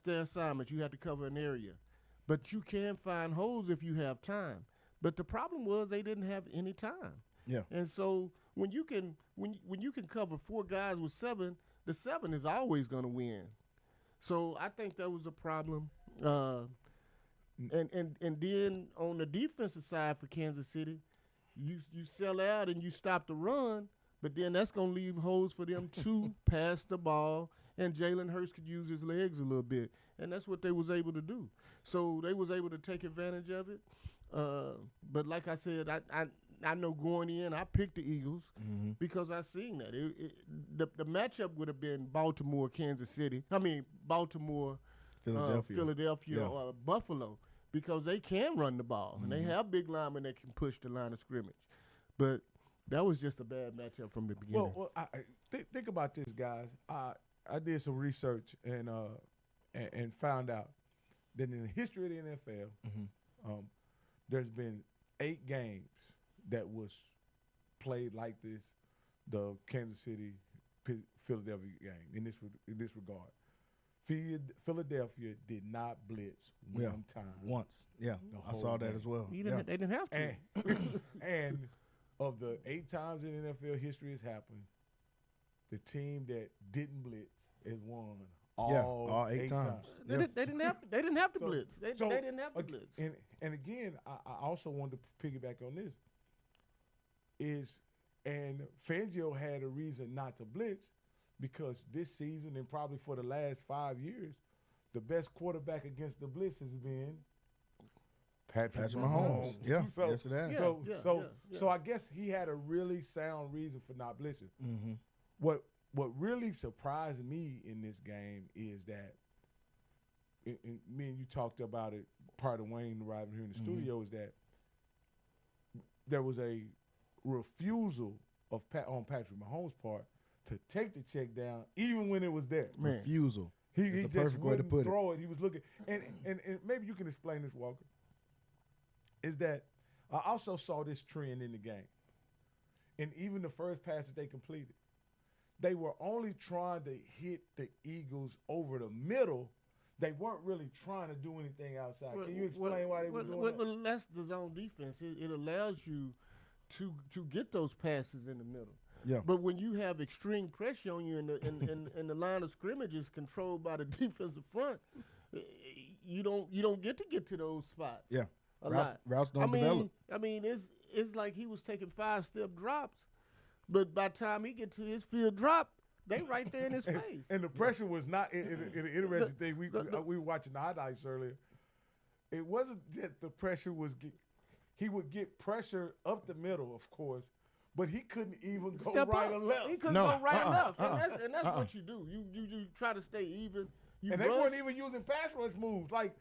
their assignments. You have to cover an area. But you can find holes if you have time. But the problem was they didn't have any time. Yeah. And so when you can when you can cover four guys with seven, the seven is always going to win. So I think that was a problem. And then on the defensive side for Kansas City, you sell out and you stop the run, but then that's gonna leave holes for them to pass the ball, and Jalen Hurts could use his legs a little bit, and that's what they was able to do. So they was able to take advantage of it. But like I said, I know going in, I picked the Eagles because I seen that the matchup would have been Baltimore, Kansas City. I mean Baltimore, Philadelphia, or Buffalo. Because they can run the ball, and they have big linemen that can push the line of scrimmage. But that was just a bad matchup from the beginning. Well, think about this, guys. I did some research and found out that in the history of the NFL, there's been 8 games that was played like this, the Kansas City Philadelphia game in this regard. Philadelphia did not blitz one time. Once. Yeah. I saw that as well. They didn't have to. And of the 8 times in NFL history it's happened, the team that didn't blitz has won all 8 times. They didn't have to blitz. They didn't have to blitz. And again, I also wanted to piggyback on this. And Fangio had a reason not to blitz, because this season and probably for the last 5 years, the best quarterback against the blitz has been Patrick Mahomes. Yeah, yes it has. So I guess he had a really sound reason for not blitzing. Mm-hmm. What really surprised me in this game is that, and me and you talked about it prior to Wayne arriving here in the studio, is that there was a refusal on Patrick Mahomes' part to take the check down, even when it was there. Refusal. He That's just the perfect way to put throw it. He was looking, and maybe you can explain this, Walker. Is that I also saw this trend in the game, and even the first pass that they completed, they were only trying to hit the Eagles over the middle. They weren't really trying to do anything outside. Can you explain why they were doing that? Well, that's the zone defense. It allows you to get those passes in the middle. Yeah. But when you have extreme pressure on you and the line of scrimmage is controlled by the defensive front, you don't get to those spots. Yeah. Routes don't develop. I mean, it's like he was taking 5-step drops, but by the time he get to his field drop, they right there in his face. And the pressure was not an interesting thing. We were watching the highlights earlier. It wasn't that the pressure was he would get pressure up the middle, of course, but he couldn't even go right or left. He couldn't go right or left, and that's what you do. You try to stay even. And they weren't even using pass rush moves. Like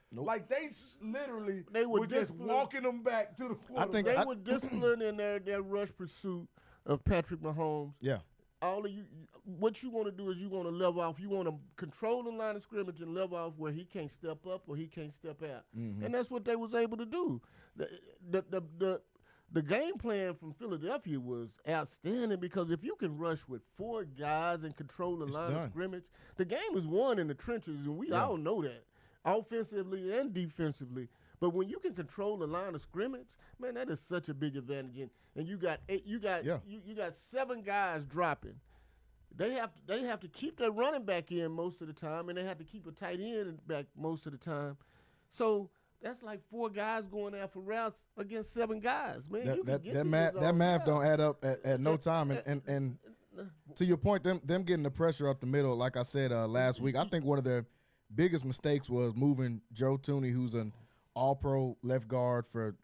they literally were just walking them back to the quarterback. They were disciplined in their rush pursuit of Patrick Mahomes. Yeah. All of you, what you want to do is you want to level off. You want to control the line of scrimmage and level off where he can't step up or he can't step out. Mm-hmm. And that's what they was able to do. The game plan from Philadelphia was outstanding, because if you can rush with 4 guys and control the line of scrimmage, the game is won in the trenches, and we all know that, offensively and defensively. But when you can control the line of scrimmage, man, that is such a big advantage. And you got 7 guys dropping. They have to keep their running back in most of the time, and they have to keep a tight end back most of the time. So that's like 4 guys going out for routes against 7 guys, man. That math don't add up at no time. And to your point, them getting the pressure up the middle, like I said last week, I think one of their biggest mistakes was moving Joe Thuney, who's an all-pro left guard for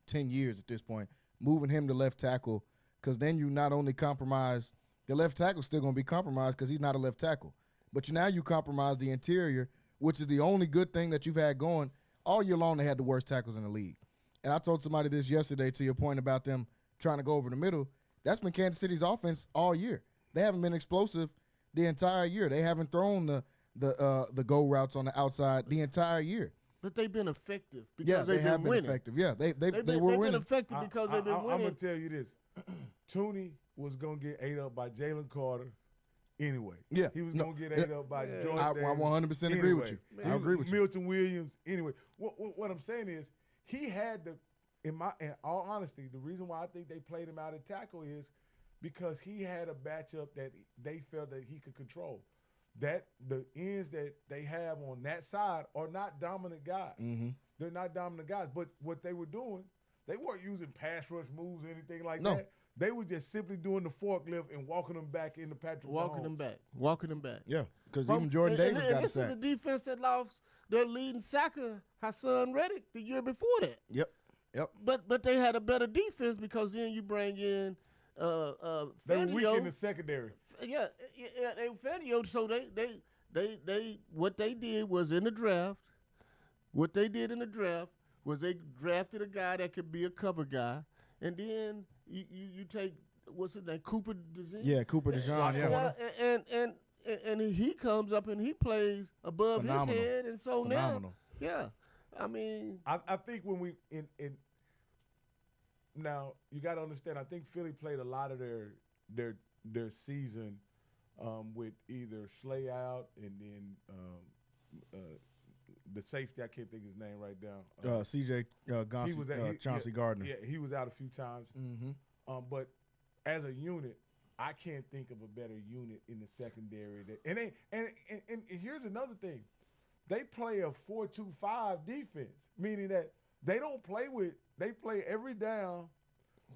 10 years at this point, moving him to left tackle, because then you not only compromise the left tackle, still going to be compromised because he's not a left tackle, but now you compromise the interior, which is the only good thing that you've had going. All year long, they had the worst tackles in the league. And I told somebody this yesterday, to your point about them trying to go over the middle. That's been Kansas City's offense all year. They haven't been explosive the entire year. They haven't thrown the go routes on the outside the entire year. But they've been effective because they've been winning. Effective. Yeah, they were winning. They've been effective because they've been winning. I'm going to tell you this. Tooney was going to get ate up by Jalen Carter anyway. Yeah. He was No, going to get ate up by Yeah. Jordan. I 100% agree with you. He I was agree with you. Milton Williams. Anyway, what I'm saying is he had the, in all honesty, the reason why I think they played him out at tackle is because he had a matchup that they felt that he could control. That the ends that they have on that side are not dominant guys. Mm-hmm. They're not dominant guys. But what they were doing, they weren't using pass rush moves or anything like No. that. They were just simply doing the forklift and walking them back into Patrick Walking them back. Yeah, because even Jordan Davis got a this sack. is a defense that lost their leading sacker, Hassan Reddick, the year before that. Yep. But they had a better defense because then you bring in They were weak Fangio. in the secondary. Yeah, they Fangio. So they what they did was in the draft. What they did in the draft was they drafted a guy that could be a cover guy, and then you take what's his name, Cooper DeJean. Yeah, Cooper DeJean. Yeah. And he comes up and he plays above Phenomenal. his head, and so Phenomenal. now, yeah, I mean, I think when we in now you got to understand. I think Philly played a lot of their season with either Slay out and then the safety. I can't think his name right now. C.J. Chauncey Gardner. Yeah, he was out a few times. Mm-hmm. But as a unit, I can't think of a better unit in the secondary. And here's another thing. They play a 4-2-5 defense, meaning that they play every down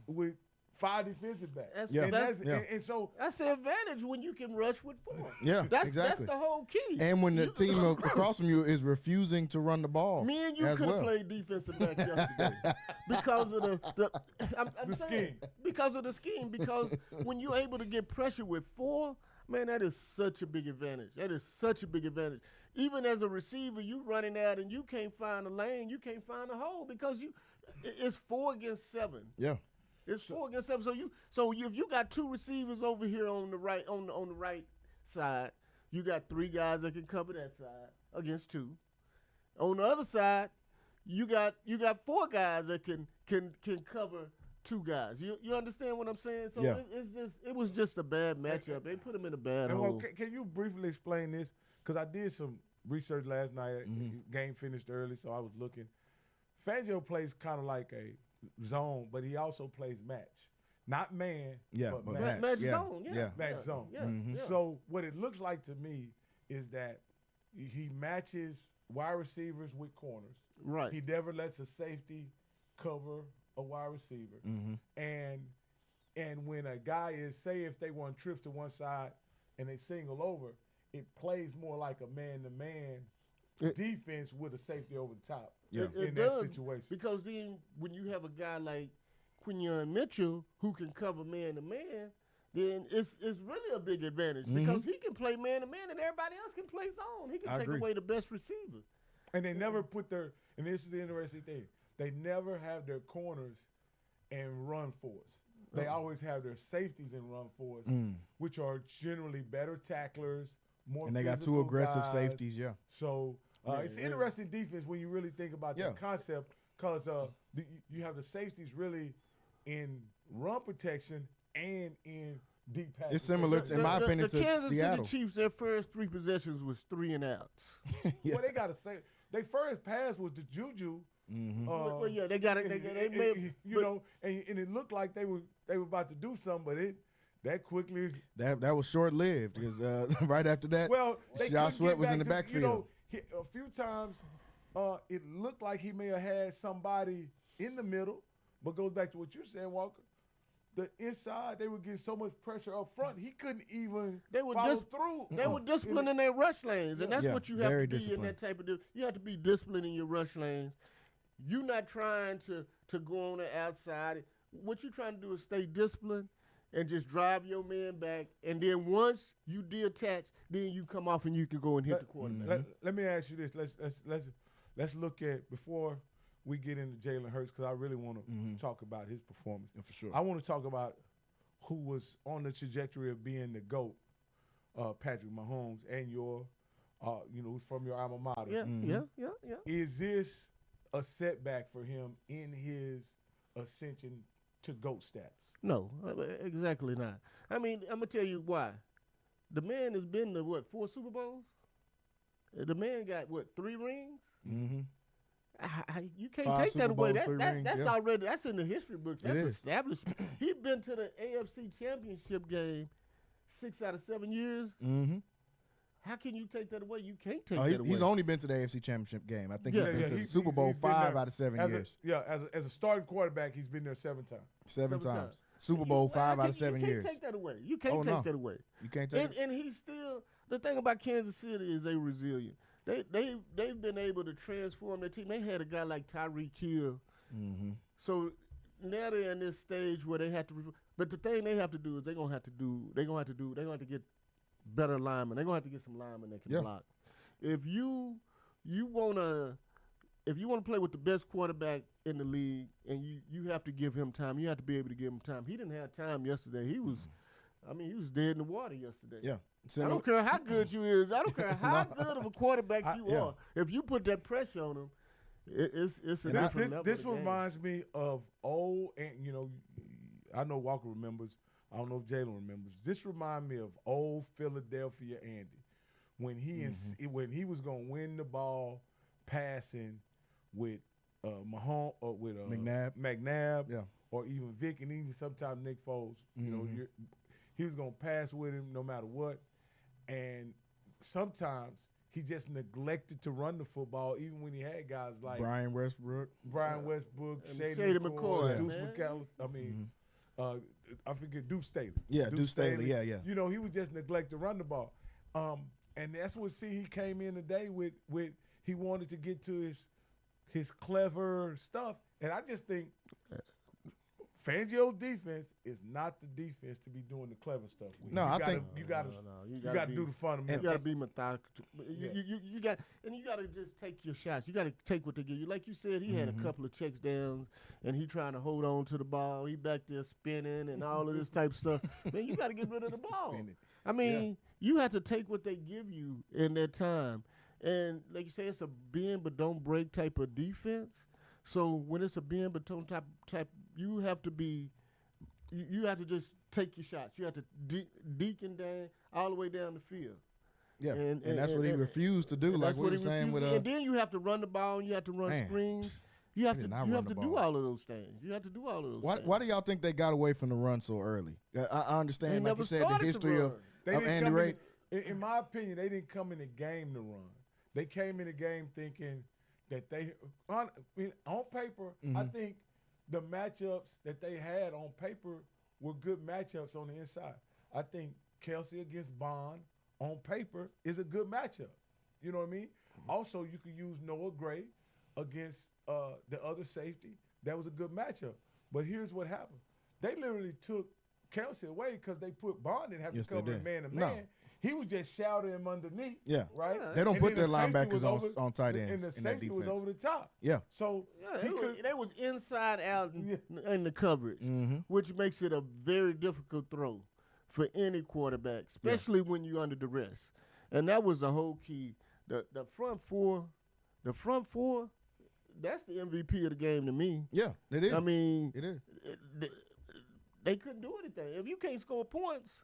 with 5 defensive backs. And so that's the advantage when you can rush with 4. Yeah, That's exactly. the whole key. And when the team across from you is refusing to run the ball. Me and you as could have well. played defensive back yesterday because of I'm saying, scheme. Because of the scheme. Because when you're able to get pressure with 4, man, that is such a big advantage. That is such a big advantage. Even as a receiver, you running out and you can't find a lane, you can't find a hole because it's 4 against 7. Yeah. It's 4 against 7. So if you got 2 receivers over here on the right on the right side, you got 3 guys that can cover that side against 2. On the other side, you got 4 guys that can cover 2 guys. You understand what I'm saying? So Yeah. it was just a bad matchup. They put him in a bad And hole. can you briefly explain this? Because I did some research last night. Game finished early, so I was looking. Fangio plays kind of like a zone, but he also plays match. Not man, Yeah, but but match. Match yeah. zone, yeah. Match zone. Yeah, Mhm. yeah. So what it looks like to me is that he matches wide receivers with corners. Right. He never lets a safety cover a wide receiver. Mm-hmm. And when a guy is, say if they want trips to one side and they single over, it plays more like a man-to-man defense with a safety over the top Yeah. in that situation. Because then when you have a guy like Quinyon Mitchell who can cover man-to-man, then it's really a big advantage because he can play man-to-man and everybody else can play zone. He can I take agree. away the best receiver. And they never put their, and this is the interesting thing, they never have their corners and run force. They always have their safeties and run force, which are generally better tacklers, more And they got 2 physical aggressive guys. safeties, yeah. So it's interesting defense when you really think about Yeah. that concept because you have the safeties really in run protection and in deep pass. It's similar, in my opinion, the to Kansas Seattle. City Chiefs, their first 3 possessions was 3 and outs. Yeah. Well, they got to say their first pass was to Juju. Well, yeah, they got it. They made, you know, and it looked like they were about to do something, but that quickly. That was short lived because right after that, Well, they Josh couldn't Sweat get was back in the to- backfield. You know, a few times, it looked like he may have had somebody in the middle, but goes back to what you're saying, Walker. The inside, they would get so much pressure up front, he couldn't even follow through. They were disciplined in their rush lanes, and that's Yeah, what you have very to be disciplined. in that type of deal. You have to be disciplined in your rush lanes. You're not trying to go on the outside. What you're trying to do is stay disciplined and just drive your man back. And then once you detach, then you come off and you can go and hit the quarterback. Let me ask you this. Let's look at before we get into Jalen Hurts because I really want to talk about his performance. for sure. I want to talk about who was on the trajectory of being the GOAT, Patrick Mahomes, and who's from your alma mater. Yeah. Is this a setback for him in his ascension to GOAT status? No, exactly not. I mean, I'm gonna tell you why. The man has been to, what, 4 Super Bowls? The man got, what, 3 rings? Mm-hmm. You can't 5 take Super that away. Bowls, 3 rings, That's yeah. already, that's in the history books. That's It is. established. He's been to the AFC Championship game 6 out of 7 years. Mm-hmm. How can you take that away? You can't take Oh, that away. he's only been to the AFC Championship game. I think Yeah, he's been yeah, to the he's- Super Bowl he's been 5 there out of 7 years. As a starting quarterback, he's been there 7 times. Seven Seven times. times. Super Bowl How 5 can out of 7 years. You can't take that away. You can't Oh, take no. that away. You can't take it. And he's still, the thing about Kansas City is they resilient. They've been able to transform their team. They had a guy like Tyreek Hill. Mm-hmm. So now they're in this stage where they have to. But the thing they have to do is they're gonna have to get better linemen. They're gonna have to get some linemen that can block. If you wanna play with the best quarterback in the league, and you have to give him time. You have to be able to give him time. He didn't have time yesterday. He was dead in the water yesterday. Yeah. I don't care how good you is. I don't care how good of a quarterback you are. If you put that pressure on him, it's a different level. This of the game. reminds me of old, and I know Walker remembers. I don't know if Jalen remembers. This reminds me of old Philadelphia Andy when he was gonna win the ball passing with Mahomes or with McNabb, Yeah. or even Vic, and even sometimes Nick Foles. He was gonna pass with him no matter what, and sometimes he just neglected to run the football, even when he had guys like Brian Westbrook, And Shady McCoy, Deuce man. McAllister. I forget Deuce Staley. Yeah, Deuce Staley. Yeah. He would just neglect to run the ball, and that's what he came in today with. He wanted to get to his clever stuff, and I just think Fangio's defense is not the defense to be doing the clever stuff with. No, I think you got to do the fundamentals. You got to be methodical. You got to just take your shots. You got to take what they give you. Like you said, he had a couple of checks downs, and he trying to hold on to the ball. He back there spinning and all of this type of stuff. Man, you got to get rid of the ball. I mean, you have to take what they give you in that time. And like you say, it's a bend but don't break type of defense. So when it's a bend but don't type, you have to be, you have to just take your shots. You have to deacon down all the way down the field. Yeah, and that's what he refused to do. Like we were saying with and then you have to run the ball and you have to run screens. You have to do all of those things. You have to do all of those things. Why do y'all think they got away from the run so early? I understand, like you said, the history of Andy Reid. In my opinion, they didn't come in the game to run. They came in the game thinking that on paper, I think the matchups that they had on paper were good matchups on the inside. I think Kelsey against Bond on paper is a good matchup. You know what I mean? Also, you could use Noah Gray against the other safety. That was a good matchup. But here's what happened. They literally took Kelsey away because they put Bond in, have to cover him man to man. He was just shouting him underneath. Yeah. Right? They don't put their the safety linebackers on tight ends and the in that safety defense. was over the top. Yeah. So they was inside out in the coverage, which makes it a very difficult throw for any quarterback, especially when you're under duress. And that was the whole key. The front four, that's the MVP of the game to me. Yeah, it is. I mean, it is. They couldn't do anything. If you can't score points,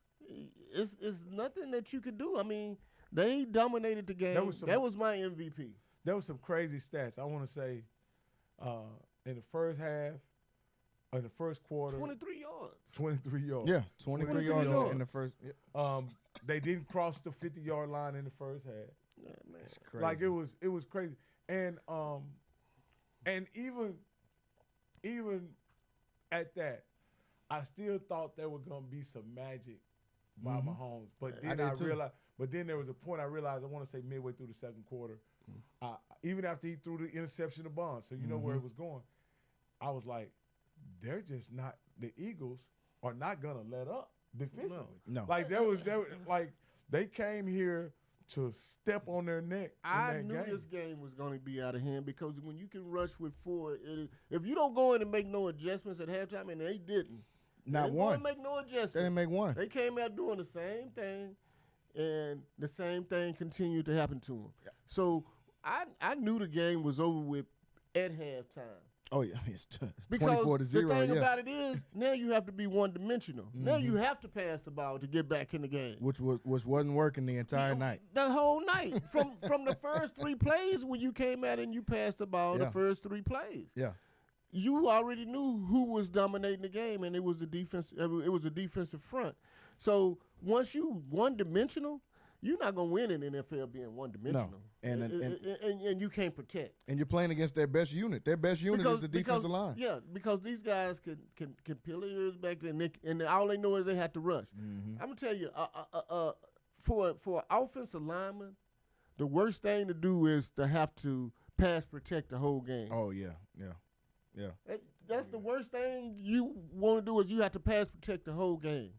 it's nothing that you could do. I mean, they dominated the game. That was my MVP. There was some crazy stats. I want to say in the first half, in the first quarter. 23 yards. 23 yards. Yeah, 23 yards in the first. Yeah. They didn't cross the 50-yard line in the first half. Yeah, man. It's crazy. Like it was crazy. And even at that, I still thought there was gonna be some magic by Mahomes. But then I realized. But then there was a point I realized. I want to say midway through the second quarter, even after he threw the interception to Bond, so you know where it was going. I was like, they're just not. The Eagles are not gonna let up defensively. No. Like they came here to step on their neck. I knew this game was going to be out of hand because when you can rush with 4, if you don't go in and make no adjustments at halftime, and they didn't. Not one. They didn't make no adjustments. They didn't make one. They came out doing the same thing, and the same thing continued to happen to them. Yeah. So I knew the game was over with at halftime. Oh yeah, it's Because 24 to 0. the thing Yeah, about it is, now you have to be one-dimensional. Now you have to pass the ball to get back in the game. which wasn't working the entire night. The whole night. From the first 3 plays when you came out and you passed the ball, Yeah. the first 3 plays. Yeah, You already knew who was dominating the game, and it was the defense. It was a defensive front. So once you one-dimensional, you're not gonna win in the NFL being one-dimensional. And you can't protect. and you're playing against their best unit. Their best unit is the defensive line. Yeah, because these guys can peel their ears back, and all they know is they have to rush. Mm-hmm. I'm gonna tell you, for an offensive lineman, the worst thing to do is to have to pass protect the whole game. Oh yeah. That's the worst thing you want to do is you have to pass protect the whole game.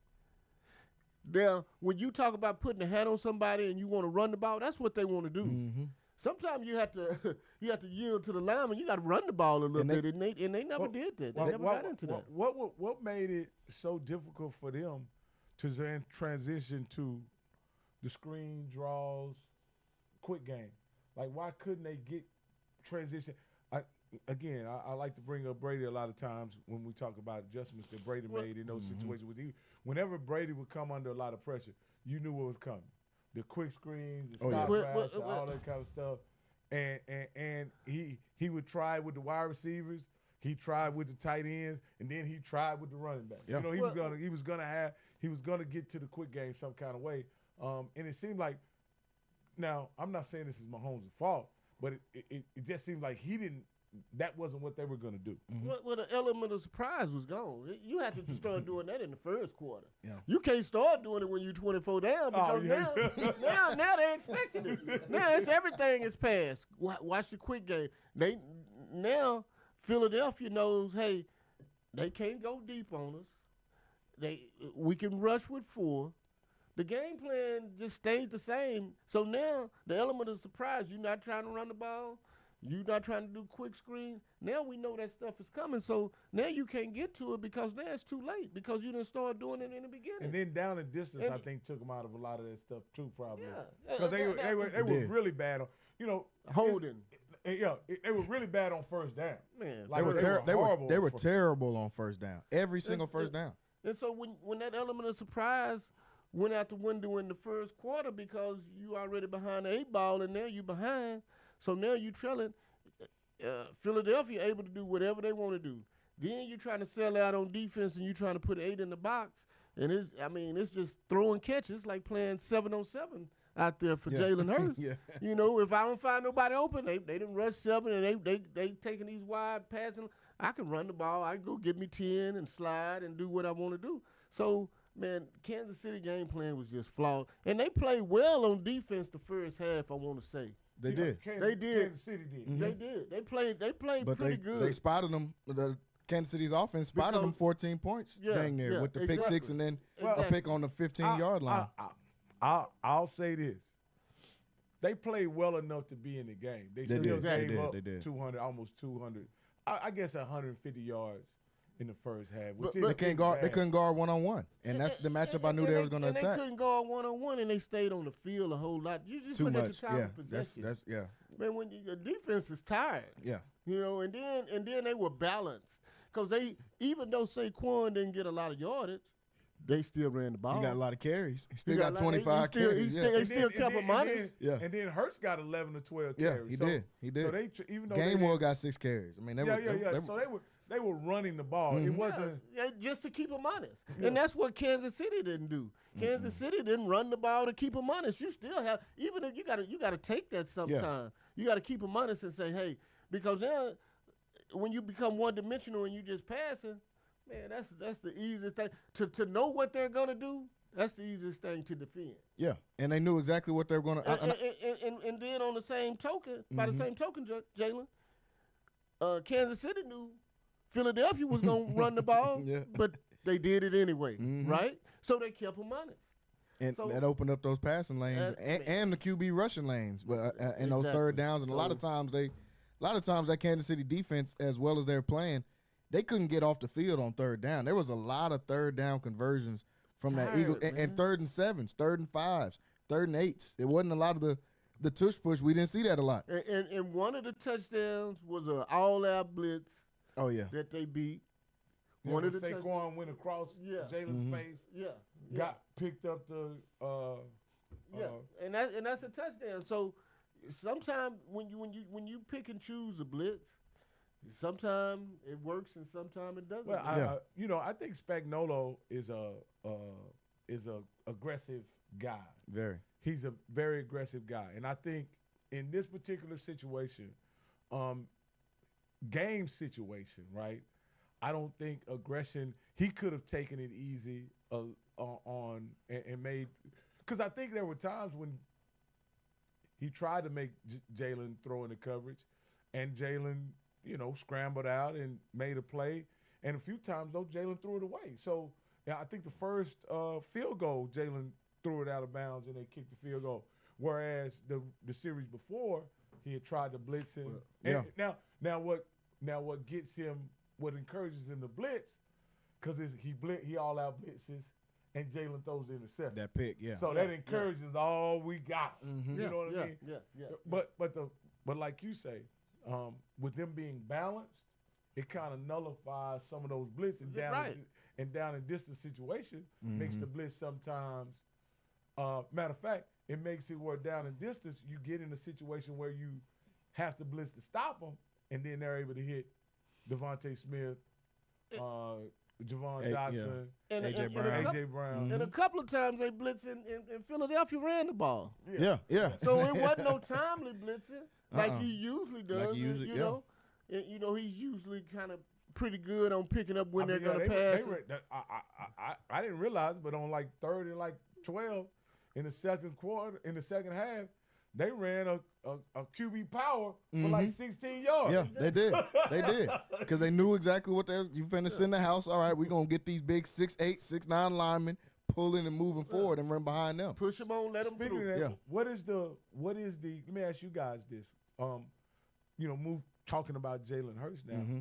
Now, when you talk about putting a hat on somebody and you want to run the ball, that's what they want to do. Mm-hmm. Sometimes you have to yield to the lineman. You got to run the ball a little bit, and they never did that. They never got into that. What made it so difficult for them to then transition to the screen draws, quick game? Like, why couldn't they get transition? I like to bring up Brady a lot of times when we talk about adjustments that Brady made in those situations. Whenever Brady would come under a lot of pressure, you knew what was coming. The quick screens, the stop routes, all that kind of stuff. And he would try with the wide receivers, he tried with the tight ends, and then he tried with the running back. Yeah. You know, he was gonna get to the quick game some kind of way. And it seemed like, now I'm not saying this is Mahomes' fault, but it just seemed like that wasn't what they were going to do. Mm-hmm. Well, the element of surprise was gone. You had to start doing that in the first quarter. Yeah. You can't start doing it when you're 24 down because now they're expecting it. Now everything is passed. Watch the quick game. Now Philadelphia knows, hey, they can't go deep on us. We can rush with 4. The game plan just stayed the same. So now the element of surprise, you're not trying to run the ball. You're not trying to do quick screens. Now we know that stuff is coming. So now you can't get to it because now it's too late because you didn't start doing it in the beginning. And then down and distance, I think, took them out of a lot of that stuff too, probably. Yeah. Because they were really bad on, holding. They were really bad on first down. Man, Like, They were terrible on first down. Every single first down. And so when that element of surprise went out the window in the first quarter because you already behind the 8 ball and now you behind. So now you trailing. Philadelphia able to do whatever they want to do. Then you're trying to sell out on defense and you're trying to put 8 in the box. And it's just throwing catches like playing 7-on-7 out there for Jalen Hurts. Yeah. You know, if I don't find nobody open, they didn't rush 7 and they taking these wide passing. I can run the ball. I can go get me 10 and slide and do what I want to do. So, man, Kansas City game plan was just flawed. And they played well on defense the first half, I want to say. They did. They did. Kansas City did. Mm-hmm. They did. They played But pretty good. They spotted them. The Kansas City's offense spotted them 14 points dang near with the pick 6 and then a pick on the 15-yard line. I'll say this. They played well enough to be in the game. They still gave up 200, almost 200. I guess 150 yards in the first half. They couldn't guard one-on-one, and that's the matchup I knew they was going to attack. They couldn't guard one-on-one, and they stayed on the field a whole lot. You just Too look much. at the time of possession. That's Man, when the defense is tired. Yeah. You know, and then they were balanced because even though Saquon didn't get a lot of yardage, they still ran the ball. He got a lot of carries. He still got 25 carries. They still kept him honest. Yeah. And then Hurts got 11 to 12 carries. He did. So even though Gainwell got 6 carries. I mean, So they were running the ball. Mm-hmm. It wasn't just to keep them honest. Yeah. And that's what Kansas City didn't do. Kansas City didn't run the ball to keep them honest. You still have, even if you got to take that sometime. You got to keep them honest and say, hey, because now when you become one-dimensional and you just passing, man, that's the easiest thing. To know what they're going to do, that's the easiest thing to defend. Yeah, and they knew exactly what they were going to. And then on the same token, by the same token, Jalen, Kansas City knew Philadelphia was going to run the ball, but they did it anyway, right? So they kept them honest. And that opened up those passing lanes and the QB rushing lanes in those third downs. And a lot of times that Kansas City defense, as well as they're playing, they couldn't get off the field on third down. There was a lot of third down conversions from that Eagle and 3rd and 7s, 3rd and 5s, 3rd and 8s. It wasn't a lot of the tush push. We didn't see that a lot. And one of the touchdowns was an all-out blitz Oh yeah. that they beat. Yeah, One when of the Saquon went across Jalen's face, got picked up the and that's a touchdown. So sometimes when you pick and choose a blitz, sometimes it works and sometimes it doesn't. Well, Yeah. I think Spagnuolo is a aggressive guy. Very. He's a very aggressive guy, and I think in this particular situation, game situation, right? I don't think aggression. He could have taken it easy on and made, because I think there were times when he tried to make Jalen throw in the coverage, and Jalen, scrambled out and made a play. And a few times, though, Jalen threw it away. So I think the first field goal, Jalen threw it out of bounds and they kicked the field goal. Whereas the series before, he had tried to blitz him. Yeah. And now what gets him, what encourages him to blitz, because he all out blitzes and Jalen throws the interception. That pick, yeah. So that encourages all we got. Mm-hmm. You know what I mean? Yeah. But like you say, with them being balanced, it kind of nullifies some of those blitz and down and distance situation makes the blitz sometimes. Matter of fact, it makes it where down and distance you get in a situation where you have to blitz to stop them, and then they're able to hit Devontae Smith, Javon Dotson, and AJ Brown. And a couple of times they blitzed in Philadelphia ran the ball. Yeah. So it wasn't no timely blitzing like he usually does. He's usually kind of pretty good on picking up when they're going to pass. I didn't realize, but on like 3rd and like 12 in the second half, they ran a QB power for like 16 yards. Yeah, they did. Because they knew exactly what you finna send the house. All right, we're going to get these big 6'8", 6'9" linemen pulling and moving forward and run behind them. Push them on, let them Speaking through. of that, what is the let me ask you guys this. Talking about Jalen Hurts now. Mm-hmm.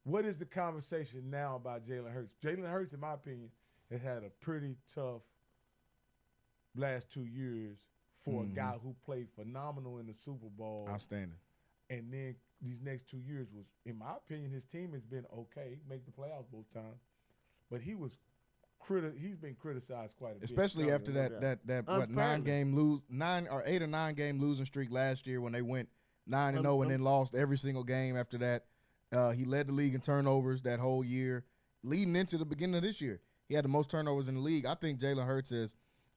What is the conversation now about Jalen Hurts? Jalen Hurts, in my opinion, has had a pretty tough last 2 years for a guy who played phenomenal in the Super Bowl. Outstanding. And then these next 2 years was, in my opinion, his team has been okay, make the playoffs both times. But he's been criticized quite a bit. Especially after that 8 or 9 game losing streak last year when they went 9-0 and then lost every single game after that. He led the league in turnovers that whole year. Leading into the beginning of this year, he had the most turnovers in the league. I think Jalen Hurts has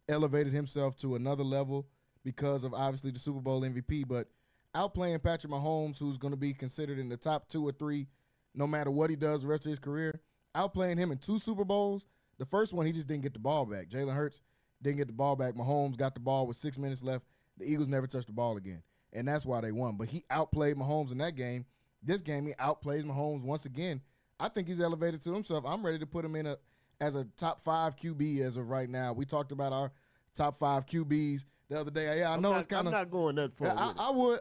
elevated himself to another level because of obviously the Super Bowl MVP, but outplaying Patrick Mahomes, who's going to be considered in the top 2 or 3 no matter what he does the rest of his career, outplaying him in 2 Super Bowls. The first one, he just didn't get the ball back. Jalen Hurts didn't get the ball back. Mahomes got the ball with 6 minutes left. The Eagles never touched the ball again, and that's why they won. But he outplayed Mahomes in that game. This game, he outplays Mahomes once again. I think he's elevated to himself. I'm ready to put him in as a top 5 QB as of right now. We talked about our top 5 QBs the other day. Yeah, I know it's kind of. I'm not going that far.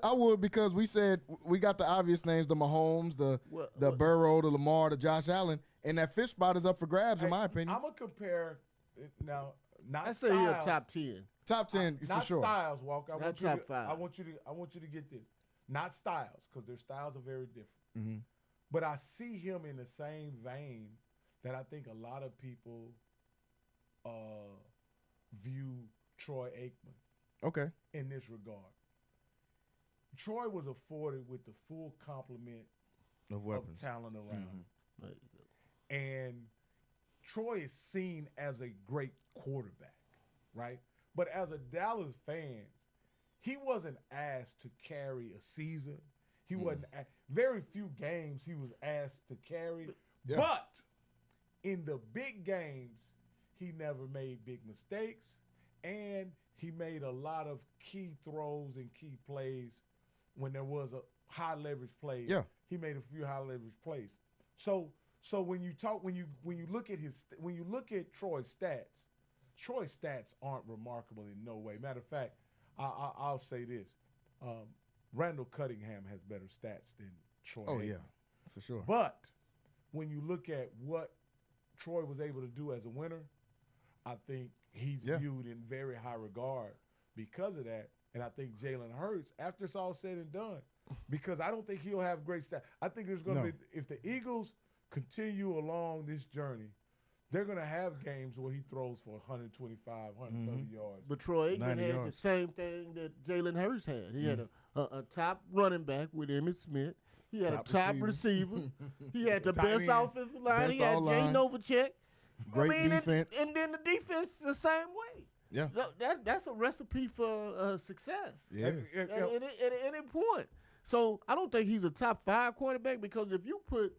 I would because we said we got the obvious names: the Mahomes, the Burrow, the Lamar, the Josh Allen, and that 5th spot is up for grabs, in my opinion. I'm gonna compare now. I say he's top 10. Top 10 for sure. Not Styles, Walker. Not top 5. I want you to get this. Not Styles, because their styles are very different. Mm-hmm. But I see him in the same vein that I think a lot of people view Troy Aikman. Okay. In this regard. Troy was afforded with the full complement of weapons, talent around. Mm-hmm. And Troy is seen as a great quarterback, right? But as a Dallas fan, he wasn't asked to carry a season. He wasn't very few games he was asked to carry. Yeah. But in the big games, he never made big mistakes, and he made a lot of key throws and key plays when there was a high leverage play. Yeah. He made a few high leverage plays. So when you look at Troy's stats aren't remarkable in no way. Matter of fact, I'll say this: Randall Cunningham has better stats than Troy. Oh Aikman. yeah, for sure. But when you look at what Troy was able to do as a winner, I think he's viewed in very high regard because of that. And I think Jalen Hurts, after it's all said and done, because I don't think he'll have great stats. I think there's going to be, if the Eagles continue along this journey, they're going to have games where he throws for 125, 130 yards. But Troy Aikman had yards. the same thing that Jalen Hurts had. He had a top running back with Emmitt Smith. He had a top receiver. He had the best offensive line. He had Jay Novacek. Great defense. And then the defense the same way. Yeah. That's a recipe for success. Yeah. At any point. So I don't think he's a top 5 quarterback because if you put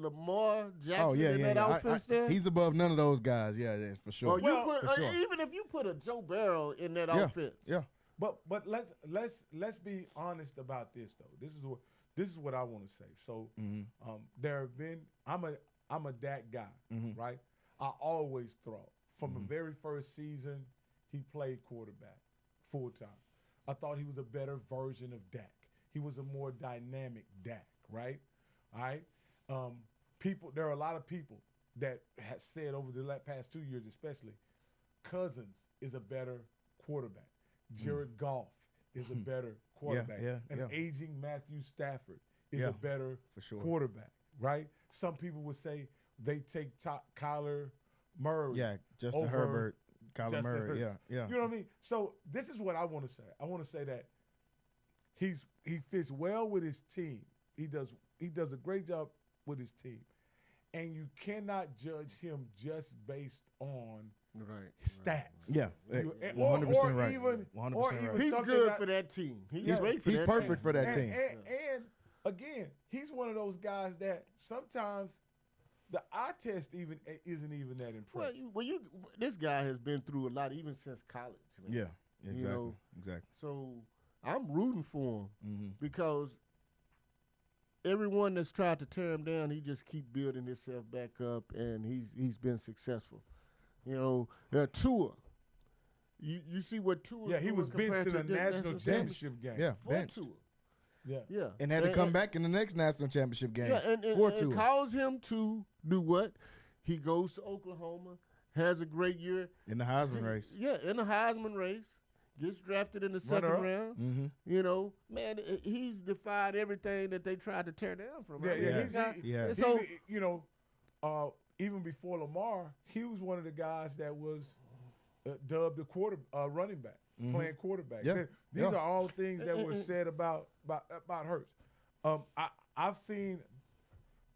Lamar Jackson in that offense there. He's above none of those guys. Yeah, for sure. Even if you put a Joe Burrow in that offense. Yeah. But let's be honest about this though. This is what I want to say. So there have been I'm a Dak guy, right? I always thought from the very first season he played quarterback full time. I thought he was a better version of Dak. He was a more dynamic Dak, right? All right. There are a lot of people that have said over the past 2 years, especially, Cousins is a better quarterback. Jared Goff is a better quarterback. An aging Matthew Stafford is a better quarterback, right? Some people would say they take Kyler Murray. Yeah, Justin Herbert, Kyler Murray. Yeah. You know what I mean? So this is what I want to say. I want to say that he fits well with his team. He does a great job with his team. And you cannot judge him just based on stats. Yeah, 100% right. 100% right. He's good for that team. He's perfect for that team. And again, he's one of those guys that sometimes the eye test isn't even that impressive. This guy has been through a lot even since college. Man. Yeah, exactly. Exactly. So I'm rooting for him because everyone that's tried to tear him down, he just keep building himself back up, and he's been successful. Tua. You see what Tua? Yeah, he was benched in a national championship game. Yeah, benched. Tua. Yeah. And had to come back in the next national championship game. Yeah, and caused him to do what? He goes to Oklahoma, has a great year in the Heisman race. Yeah, in the Heisman race. Gets drafted in the second round. Man, he's defied everything that they tried to tear down from him. So even before Lamar, he was one of the guys that was dubbed the running back, playing quarterback. Yeah. These are all things that were said about Hurts. I've seen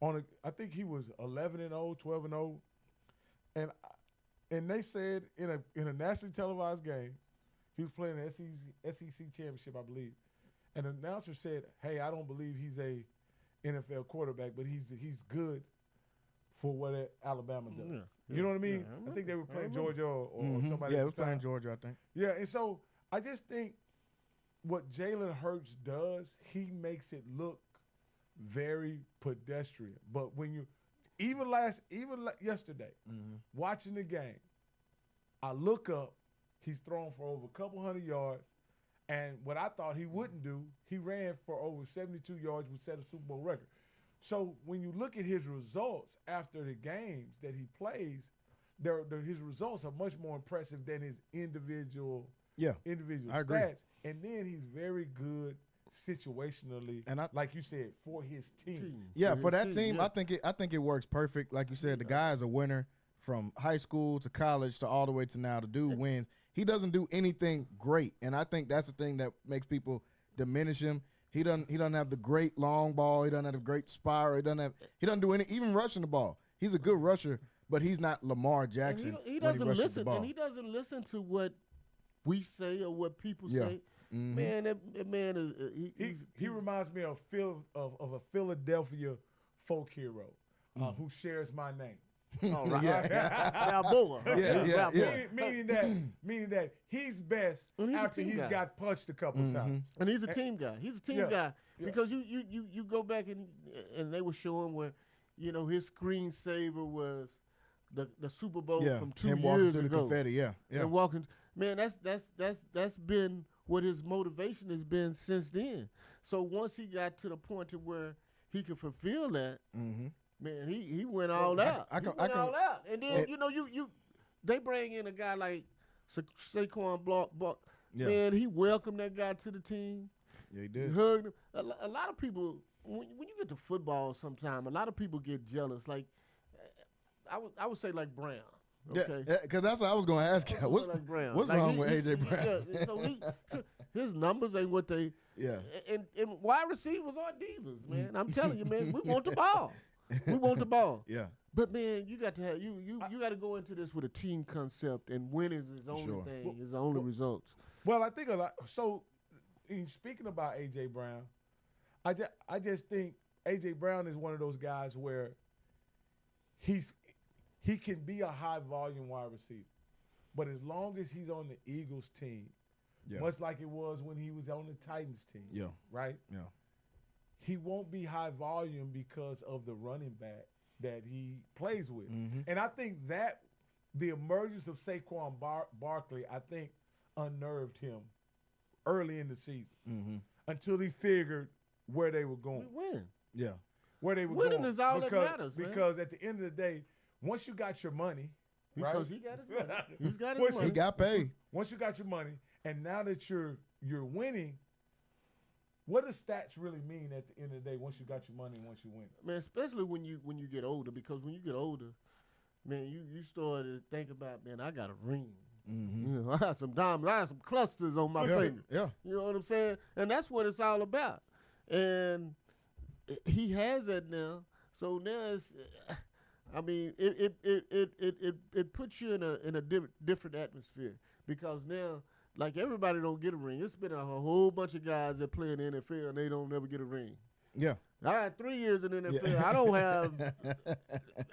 I think he was 11-0, 12-0, and they said in a nationally televised game. He was playing the SEC championship, I believe. And the announcer said, "Hey, I don't believe he's a NFL quarterback, but he's good for what Alabama does." Yeah. You know what I mean? I think they were playing Georgia or somebody. Yeah, they were playing Georgia, I think. Yeah, and so I just think what Jalen Hurts does, he makes it look very pedestrian. But when you even yesterday, watching the game, I look up. He's thrown for over a couple hundred yards. And what I thought he wouldn't do, he ran for over 72 yards, which set a Super Bowl record. So when you look at his results after the games that he plays, his results are much more impressive than his individual stats. Agree. And then he's very good situationally, and like you said, for his team. Yeah, for that team, yeah. I think it works perfect. Like you said, the guy is a winner from high school to college to all the way to now. The dude wins. He doesn't do anything great, and I think that's the thing that makes people diminish him. He doesn't have the great long ball. He doesn't have the great spiral. He doesn't do any even rushing the ball. He's a good rusher, but he's not Lamar Jackson. He doesn't listen, and he doesn't listen to what we say or what people say. Mm-hmm. Man, that man is he reminds me of a Philadelphia folk hero who shares my name. Oh, right. Balboa. Meaning that he's best after he's got punched a couple times. And he's a team guy. He's a team guy because you go back and they were showing where his screensaver was the Super Bowl from 2 him years walking through ago. The confetti, And walking, man, that's been what his motivation has been since then. So once he got to the point to where he could fulfill that. Mm-hmm. Man, he went all out. He went all out. And then, they bring in a guy like Saquon Block. Man, he welcomed that guy to the team. Yeah, he He did. hugged him. A lot of people, when you get to football, sometime a lot of people get jealous. Like I would say like Brown. Okay. Yeah, because that's what I was going to ask you. What's, like Brown. what's Like wrong with A.J. Brown? Yeah, so his numbers ain't what they. Yeah. And wide receivers are divas, man. I'm telling you, man. We want the ball. We want the ball. Yeah. But man, you got to have you got to go into this with a team concept, and winning is his only sure. thing. His only results. Well, I think a lot. So, in speaking about A.J. Brown, I just think A.J. Brown is one of those guys where he can be a high volume wide receiver, but as long as he's on the Eagles team, much like it was when he was on the Titans team, right? Yeah. He won't be high volume because of the running back that he plays with. Mm-hmm. And I think that the emergence of Saquon Barkley, I think, unnerved him early in the season until he figured where they were going. We winning. Yeah. Where they were Winning going. is all that matters, man. Because at the end of the day, once you got your money, because right? he got his money. He's got his money. He got paid. Once you got your money, and now that you're winning, what does stats really mean at the end of the day once you got your money and once you win? Man, especially when you get older, because when you get older, man, you start to think about, man, I got a ring. Mm-hmm. You know, I have some diamonds, I have some clusters on my finger. Yeah. You know what I'm saying? And that's what it's all about. And he has that now. So now it's, I mean, it puts you in a different atmosphere, because now, like, everybody don't get a ring. It's been a whole bunch of guys that play in the NFL and they don't never get a ring. Yeah. I had 3 years in the NFL. Yeah.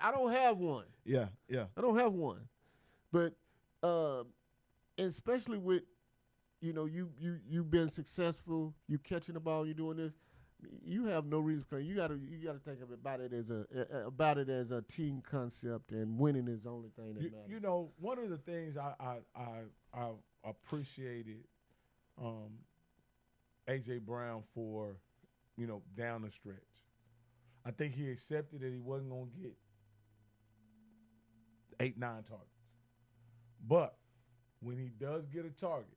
I don't have one. Yeah. I don't have one. But especially with, you've been successful, you catching the ball, you doing this, you have no reason to play. You gotta think about it as a team concept, and winning is the only thing that matters. You know, one of the things I appreciated A.J. Brown for, down the stretch. I think he accepted that he wasn't going to get 8-9 targets. But when he does get a target,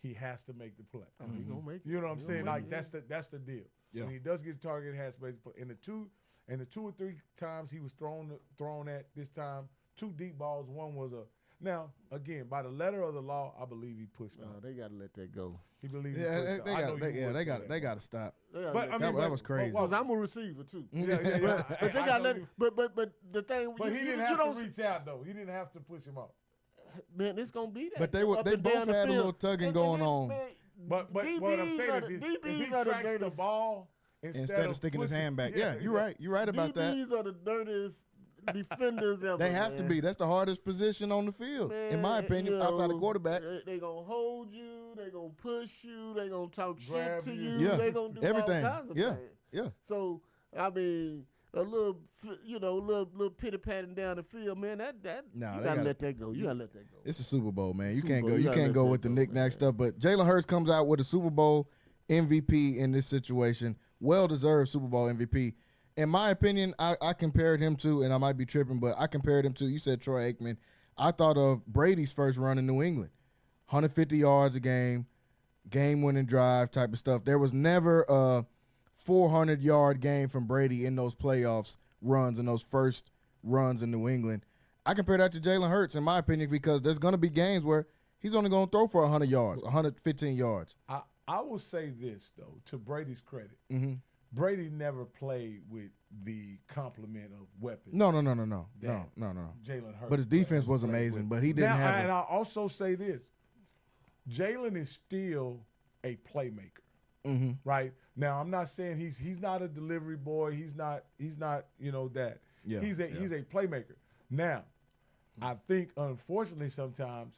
he has to make the play. Oh, he gonna make it. You know what I'm saying? Like, it. that's the deal. Yeah. When he does get a target, he has to make the play. And the two or three times he was thrown at this time, 2 deep balls, one was a. Now, again, by the letter of the law, I believe he pushed off. They gotta let that go. He believes he pushed off. They got to stop. But I mean, that was crazy. Because I'm a receiver too. Yeah. But they gotta let it. But the thing. But he didn't have to reach out though. He didn't have to push him off. Man, it's gonna be that. But they up and both down the had a field. little tugging going on. Man, But what I'm saying is, if he tracks the ball instead of sticking his pushing, hand back. Yeah, you're right. You're right about that. DBs are the dirtiest defenders ever. They have to be. That's the hardest position on the field, in my opinion, outside the quarterback. They gonna hold you. They gonna push you. They gonna talk Grab shit to you. you. Yeah. They gonna do Everything. all kinds of Yeah. things. Yeah. So I mean, a little, little pitty patting down the field, man. That Nah, you they gotta gotta- let that go. You gotta let that go. It's a Super Bowl, man. You Super can't Bowl, go. you You gotta can't let go that with the go, knick-knack man. stuff. But Jalen Hurts comes out with a Super Bowl MVP in this situation. Well-deserved Super Bowl MVP. In my opinion, I compared him to, and I might be tripping, but I compared him to, you said Troy Aikman. I thought of Brady's first run in New England. 150 yards a game-winning drive type of stuff. There was never a 400-yard game from Brady in those playoffs runs, in those first runs in New England. I compare that to Jalen Hurts, in my opinion, because there's going to be games where he's only going to throw for 100 yards, 115 yards. I will say this, though, to Brady's credit. Mm-hmm. Brady never played with the complement of weapons. No. Jalen Hurts. But his defense was played amazing, with. but he didn't have And I'll also say this. Jalen is still a playmaker. Mm-hmm. Right? Now, I'm not saying he's not a delivery boy. He's not that. Yeah, He's a playmaker. Now, I think unfortunately sometimes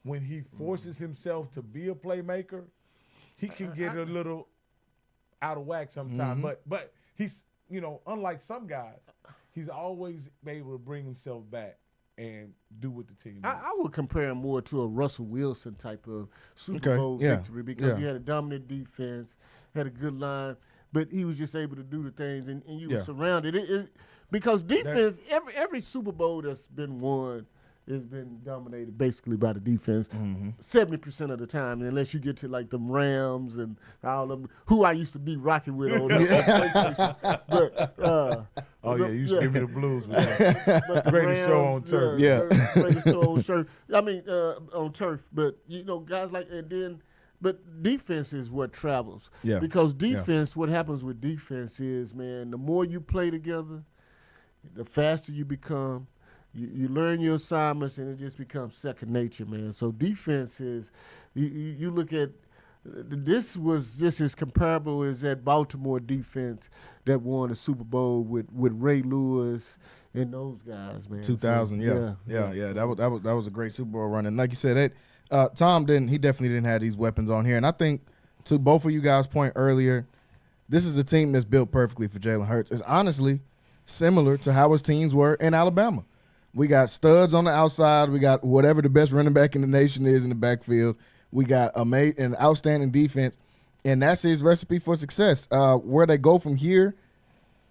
when he forces himself to be a playmaker, he can get a little out of whack sometimes. Mm-hmm. But he's, unlike some guys, he's always able to bring himself back and do what the team does. I would compare him more to a Russell Wilson type of Super Bowl victory, because he had a dominant defense, had a good line, but he was just able to do the things, and you were surrounded. Because defense, every Super Bowl that's been won, it's been dominated basically by the defense. Mm-hmm. 70% of the time, unless you get to like them Rams and all them, who I used to be rocking with on PlayStation. But Oh yeah, you used to give me the blues with that. but the Greatest show on turf. Yeah. Greatest show on turf. I mean, on turf. But guys like and then, but defense is what travels. Yeah. Because defense, what happens with defense is, man, the more you play together, the faster you become. You learn your assignments, and it just becomes second nature, man. So defense is, you look at, this was just as comparable as that Baltimore defense that won the Super Bowl with Ray Lewis and those guys, man. 2000, So, yeah. That was a great Super Bowl run, and like you said, Tom definitely didn't have these weapons on here, and I think to both of you guys' point earlier, this is a team that's built perfectly for Jalen Hurts. It's honestly similar to how his teams were in Alabama. We got studs on the outside. We got whatever the best running back in the nation is in the backfield. We got an outstanding defense, and that's his recipe for success. Where they go from here,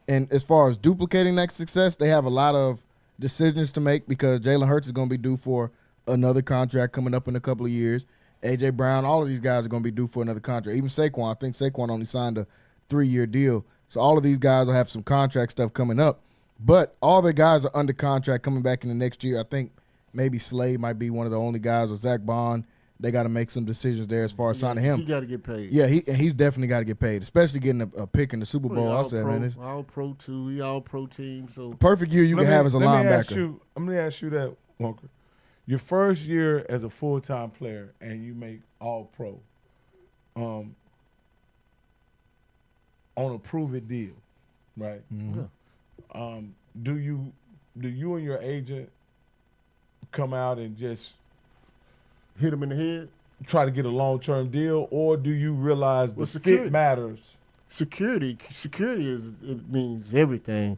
and as far as duplicating that success, they have a lot of decisions to make because Jalen Hurts is going to be due for another contract coming up in a couple of years. A.J. Brown, all of these guys are going to be due for another contract. Even Saquon, I think Saquon only signed a 3-year deal. So all of these guys will have some contract stuff coming up. But all the guys are under contract coming back in the next year. I think maybe Slade might be one of the only guys, or Zach Bond. They got to make some decisions there as far as signing him. He got to get paid. Yeah, he's definitely got to get paid, especially getting a pick in the Super Bowl. I said, man, it's all pro too. He all pro team. So perfect year you can have as a linebacker. Let me ask you that, Walker. Your first year as a full-time player and you make all pro, on a prove-it deal, right? Mm-hmm. Yeah. Do you and your agent come out and just hit him in the head? Try to get a long-term deal, or do you realize the security. fit matters? Security it means everything.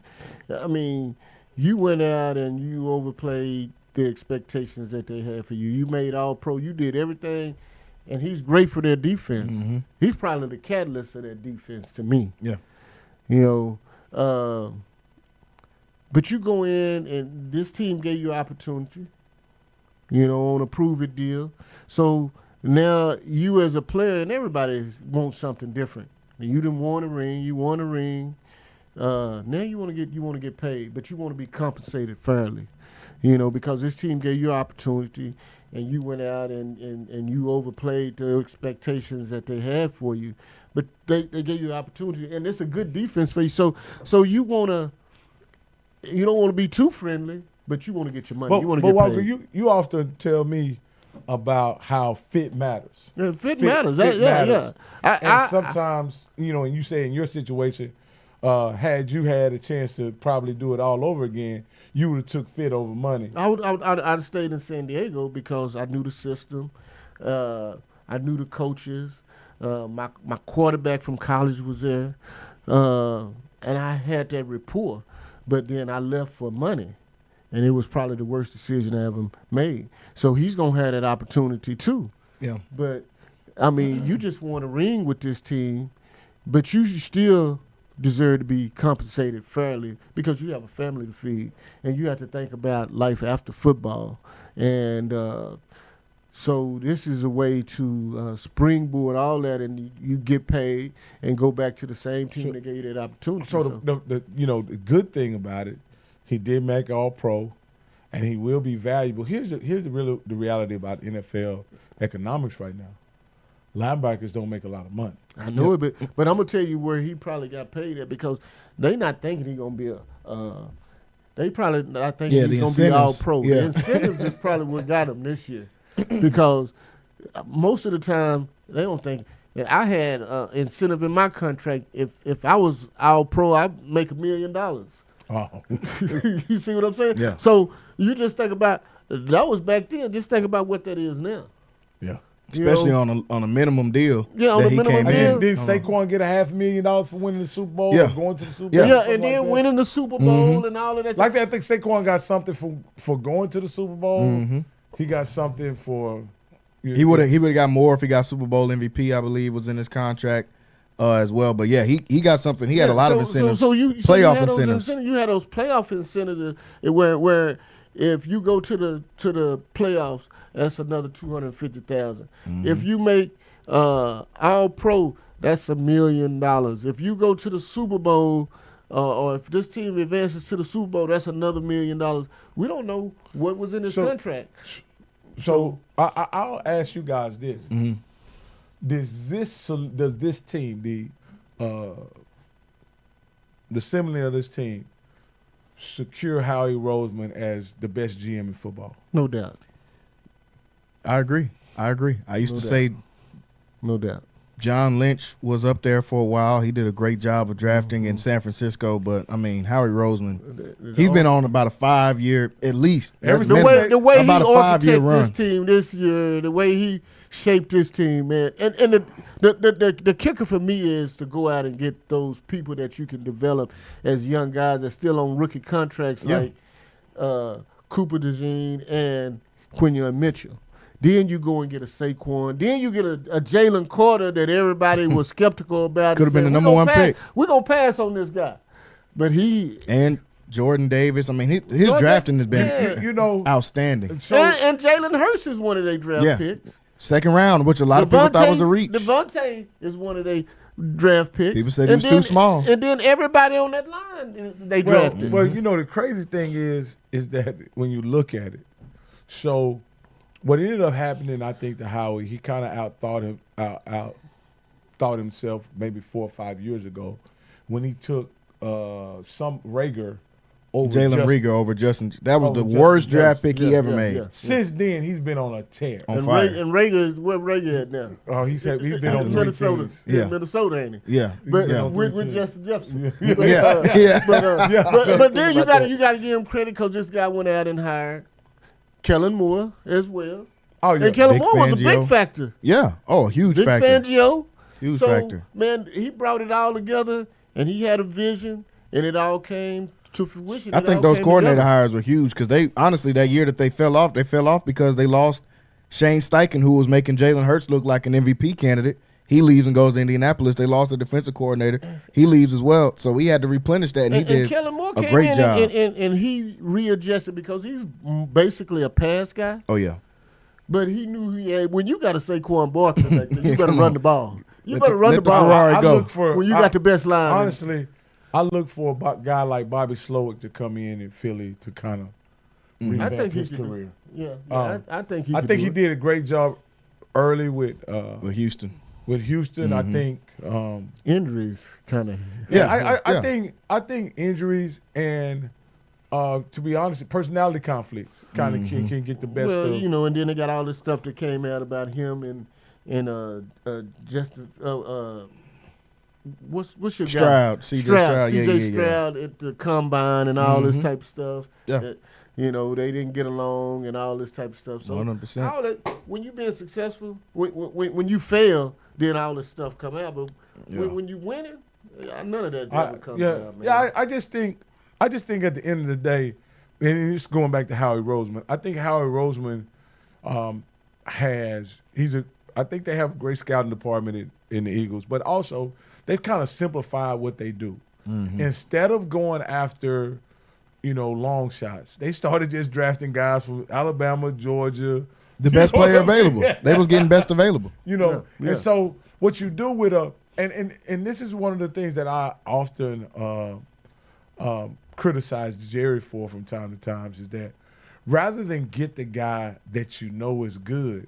I mean, you went out and you overplayed the expectations that they had for you. You made all pro. You did everything, and he's great for their defense. Mm-hmm. He's probably the catalyst of that defense to me. Yeah. But you go in, and this team gave you opportunity, on a prove-it deal. So now you as a player, and everybody wants something different. And you didn't want a ring. You want a ring. Now you want to get paid, but you want to be compensated fairly, because this team gave you opportunity, and you went out and you overplayed the expectations that they had for you. But they gave you opportunity, and it's a good defense for you. So you don't want to be too friendly, but you want to get your money. You want to get Walker, paid. you often tell me about how fit matters. Yeah, fit matters. Fit matters. Yeah. And sometimes, and you say in your situation, had you had a chance to probably do it all over again, you would have took fit over money. I'd have stayed in San Diego because I knew the system. I knew the coaches. My quarterback from college was there. And I had that rapport. But then I left for money. And it was probably the worst decision I ever made. So he's going to have that opportunity too. Yeah. But, I mean, you just want a ring with this team, but you still deserve to be compensated fairly because you have a family to feed. And you have to think about life after football. And so this is a way to springboard all that, and you get paid and go back to the same team that gave you that opportunity. So the good thing about it, he did make all pro, and he will be valuable. Here's the reality about NFL economics right now. Linebackers don't make a lot of money. I know it, but I'm gonna tell you where he probably got paid at because they not thinking he's gonna be they probably not thinking he's gonna be all pro. Yeah. The incentives is probably what got him this year because most of the time they don't think. And I had incentive in my contract. If I was all pro, I'd make $1 million. Oh. You see what I'm saying? Yeah. So you just think about that was back then. Just think about what that is now. Yeah. Especially on a minimum deal. Yeah, on that a he minimum came deal. in. Did Saquon get a $500,000 for winning the Super Bowl? Yeah. Or going to the Super Yeah. Bowl? Yeah, something and then like that? winning the Super Bowl and all of that. Like that, I think Saquon got something for going to the Super Bowl. Mm-hmm. He got something for. He would have got more if he got Super Bowl MVP, I believe, was in his contract as well. But yeah, he got something. He had a lot of incentives. So you playoff had those incentives. You had those playoff incentives where if you go to the playoffs, that's another 250,000. If you make All Pro, that's $1 million. If you go to the Super Bowl, or if this team advances to the Super Bowl, that's another $1 million. We don't know what was in his contract. So I'll ask you guys this: Does this team, the assembly of this team, secure Howie Roseman as the best GM in football? No doubt. I agree. I used to say no doubt. John Lynch was up there for a while. He did a great job of drafting in San Francisco, but I mean, Howie Roseman, he's been on about a 5-year at least. The way he architected this team this year, the way he shaped this team, man. And the kicker for me is to go out and get those people that you can develop as young guys that's still on rookie contracts like Cooper DeJean and Quinion Mitchell. Then you go and get a Saquon. Then you get a Jalen Carter that everybody was skeptical about. Could have been the number 1 pick. We're going to pass on this guy. But and Jordan Davis. I mean, his drafting has been outstanding. And Jalen Hurts is one of their draft picks. Second round, which a lot of people thought was a reach. Devontae is one of their draft picks. People said he was too small. And then everybody on that line, they drafted. Well, the crazy thing is that when you look at it, so what ended up happening, I think, to Howie, he kind of outthought himself maybe 4 or 5 years ago when he took some Rager over Jalen Rieger over Justin. That was the worst draft pick he ever made. Since then, he's been on a tear. On fire. And Rager is where Rager at now. Oh, he's been on Minnesota. 3 teams. Yeah, Minnesota, ain't he? Yeah. But with Justin Jefferson. But But then you got to give him credit because this guy went out and hired Kellen Moore as well. Oh, yeah. And Kellen Vic Moore was a Fangio. big factor. Yeah. Oh, huge Vic factor. Fangio. Huge So, factor. man, he brought it all together, and he had a vision, and it all came to fruition. I think those coordinator hires were huge because they honestly that year that they fell off because they lost Shane Steichen, who was making Jalen Hurts look like an MVP candidate. He leaves and goes to Indianapolis. They lost a defensive coordinator. He leaves as well. So we had to replenish that, and he did Kellen Moore a came great in job. And he readjusted because he's basically a pass guy. Oh, yeah. But he knew he had, when you got a Saquon Barkley back there, you better Come run on. the ball. You Let better the- run let the the ball. Ferrari I go. look for When you got the best line. Honestly, I look for a guy like Bobby Slowick to come in Philly to kind of I revamp think he his could. career. Yeah, Um, I think he. I could think do he it. did a great job early with Houston. Houston. I think Injuries kind of. I think injuries and to be honest, personality conflicts kind of can get the best Well, of. and then they got all this stuff that came out about him and Justin. What's your Stroud, guy? C.J. Stroud, yeah, C.J. yeah. Stroud at the combine and all this type of stuff. Yeah. That, they didn't get along and all this type of stuff. So 100%. all that, when you being successful, when you fail, then all this stuff come out. But when you winning, none of that ever comes out, man. Yeah, I just think at the end of the day, and it's going back to Howie Roseman. I think Howie Roseman I think they have a great scouting department in the Eagles, but also they've kind of simplified what they do. Instead of going after, long shots, they started just drafting guys from Alabama, Georgia. The best player available. They was getting best available. And so what you do with and this is one of the things that I often criticize Jerry for from time to time is that rather than get the guy that you know is good,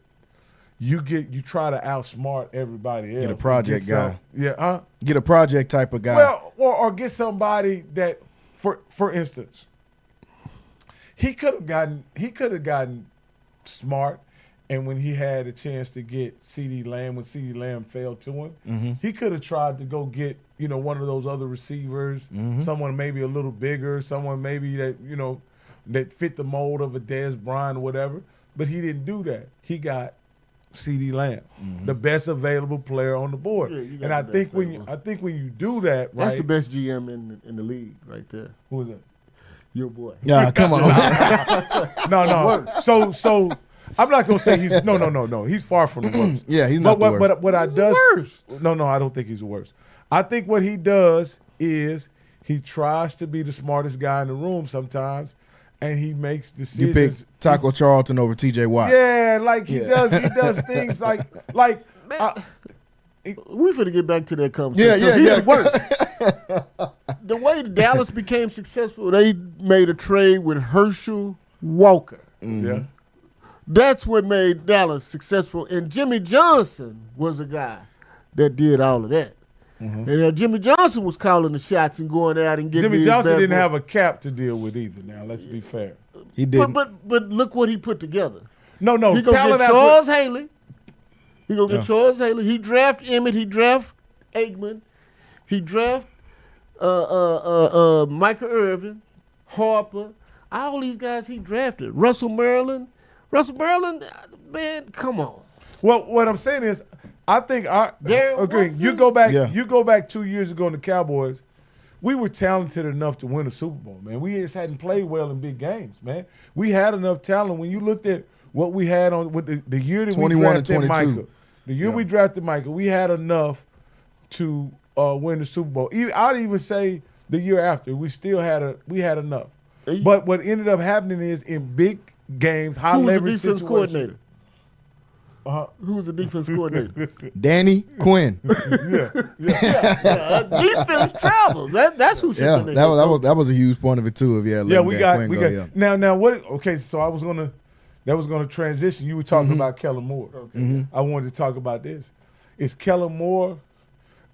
you try to outsmart everybody else. Get a project guy. Get a project type of guy. Well, or get somebody that, for instance, he could have gotten Smart, and when he had a chance to get CeeDee Lamb, when CeeDee Lamb fell to him, he could have tried to go get one of those other receivers, someone maybe a little bigger, someone maybe that that fit the mold of a Dez Bryant or whatever. But he didn't do that. He got CeeDee Lamb, the best available player on the board. Yeah, and I think when you do that, right? That's the best GM in the league right there. Who is that? Your boy. Yeah, come on. No. So I'm not gonna say he's no. He's far from the worst. Yeah, he's not the worst. But what I does worst. No, I don't think he's the worst. I think what he does is he tries to be the smartest guy in the room sometimes, and he makes decisions. You pick Taco Charlton over T.J. Watt. Yeah, like he does things like we finna get back to that conversation. Yeah. Work. The way Dallas became successful, they made a trade with Herschel Walker. Mm-hmm. Yeah. That's what made Dallas successful. And Jimmy Johnson was the guy that did all of that. Mm-hmm. And Jimmy Johnson was calling the shots and going out and getting. Jimmy Johnson didn't have a cap to deal with either. Now let's be fair. He didn't. But look what he put together. No. He gonna get Charles Haley. He gonna get Charles Haley. He draft Emmett. He draft Aikman. He draft Michael Irvin, Harper. All these guys he drafted. Russell Maryland, man, come on. Well, what I'm saying is, I think Watson? You go back 2 years ago in the Cowboys, we were talented enough to win a Super Bowl, man. We just hadn't played well in big games, man. We had enough talent. When you looked at what we had on with the year that we drafted Michael, we drafted Michael, we had enough to win the Super Bowl. I'd even say the year after, we had enough. But what ended up happening is in big games, high leverage situations. Who was the defense coordinator? Who was the defense coordinator? Danny Quinn. Defense travels. That's who should have been. That was a huge point of it too. We got now what? Okay, so that was gonna transition. You were talking about Kellen Moore. Okay, I wanted to talk about this. Is Kellen Moore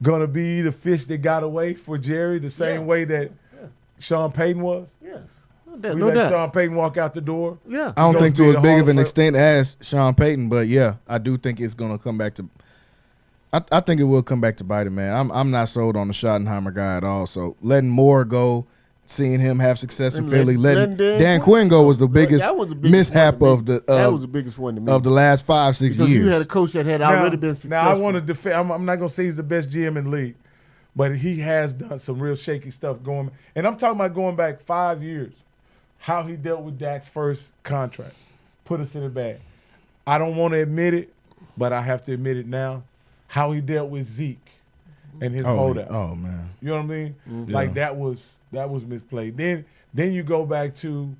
gonna be the fish that got away for Jerry the same way that Sean Payton was? Yes. We let Sean Payton walk out the door. Yeah. I don't think to as big of an extent as Sean Payton, but yeah, I do think it's gonna come back to. I think it will come back to bite him, man. I'm not sold on the Schottenheimer guy at all. So letting Moore go, seeing him have success in Philly, letting Dan Quinn go was the biggest mishap of the that was the biggest one to me of the last 5-6 because years. You had a coach that had already been successful. Now I want to defend. I'm not gonna say he's the best GM in the league, but he has done some real shaky stuff going. And I'm talking about going back 5 years. How he dealt with Dak's first contract put us in a bag. I don't want to admit it, but I have to admit it now. How he dealt with Zeke and his holdout. Oh man, you know what I mean? Mm-hmm. Like that was misplayed. Then you go back to,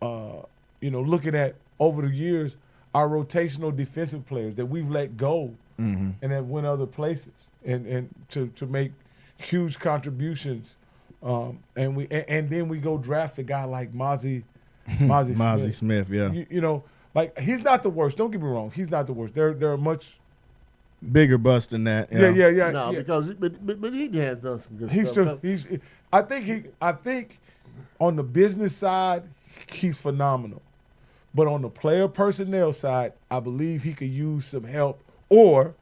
looking at over the years our rotational defensive players that we've let go and that went other places and to make huge contributions. And then we go draft a guy like Mozzie Smith. Yeah, like he's not the worst. Don't get me wrong, he's not the worst. There are much bigger bust than that. Yeah. No, because but he has done some good stuff. I think on the business side he's phenomenal, but on the player personnel side, I believe he could use some help, or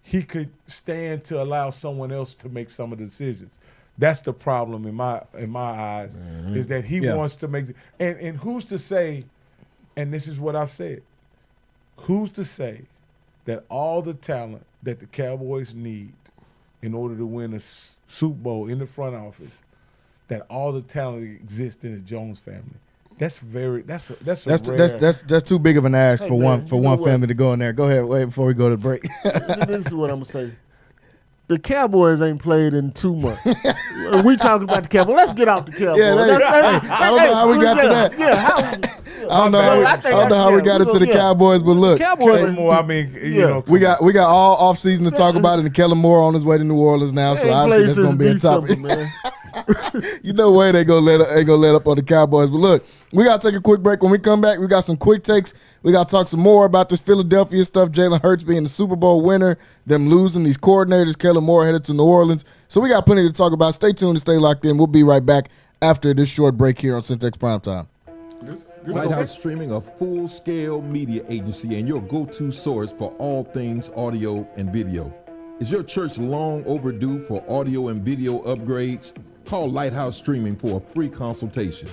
he could stand to allow someone else to make some of the decisions. That's the problem in my eyes, is that he wants to make and who's to say, and this is what I've said, who's to say that all the talent that the Cowboys need in order to win a Super Bowl in the front office, that all the talent exists in the Jones family? That's too big of an ask for one family to go in there. Go ahead, wait before we go to break. This is what I'm gonna say. The Cowboys ain't played in 2 months. We talking about the Cowboys. Let's get off the Cowboys. I don't know how we got to that. I don't know how we got into the Cowboys, but look, Cowboys. We got all off season to talk about it, and Kellen Moore on his way to New Orleans now, so obviously that's gonna be a topic. You know where they gonna let up on the Cowboys. But look, we gotta take a quick break. When we come back, we got some quick takes. We gotta talk some more about this Philadelphia stuff. Jalen Hurts being the Super Bowl winner, them losing these coordinators. Kellen Moore headed to New Orleans. So we got plenty to talk about. Stay tuned and stay locked in. We'll be right back after this short break here on Centex Primetime. Lighthouse Streaming, a full-scale media agency and your go-to source for all things audio and video. Is your church long overdue for audio and video upgrades? Call Lighthouse Streaming for a free consultation.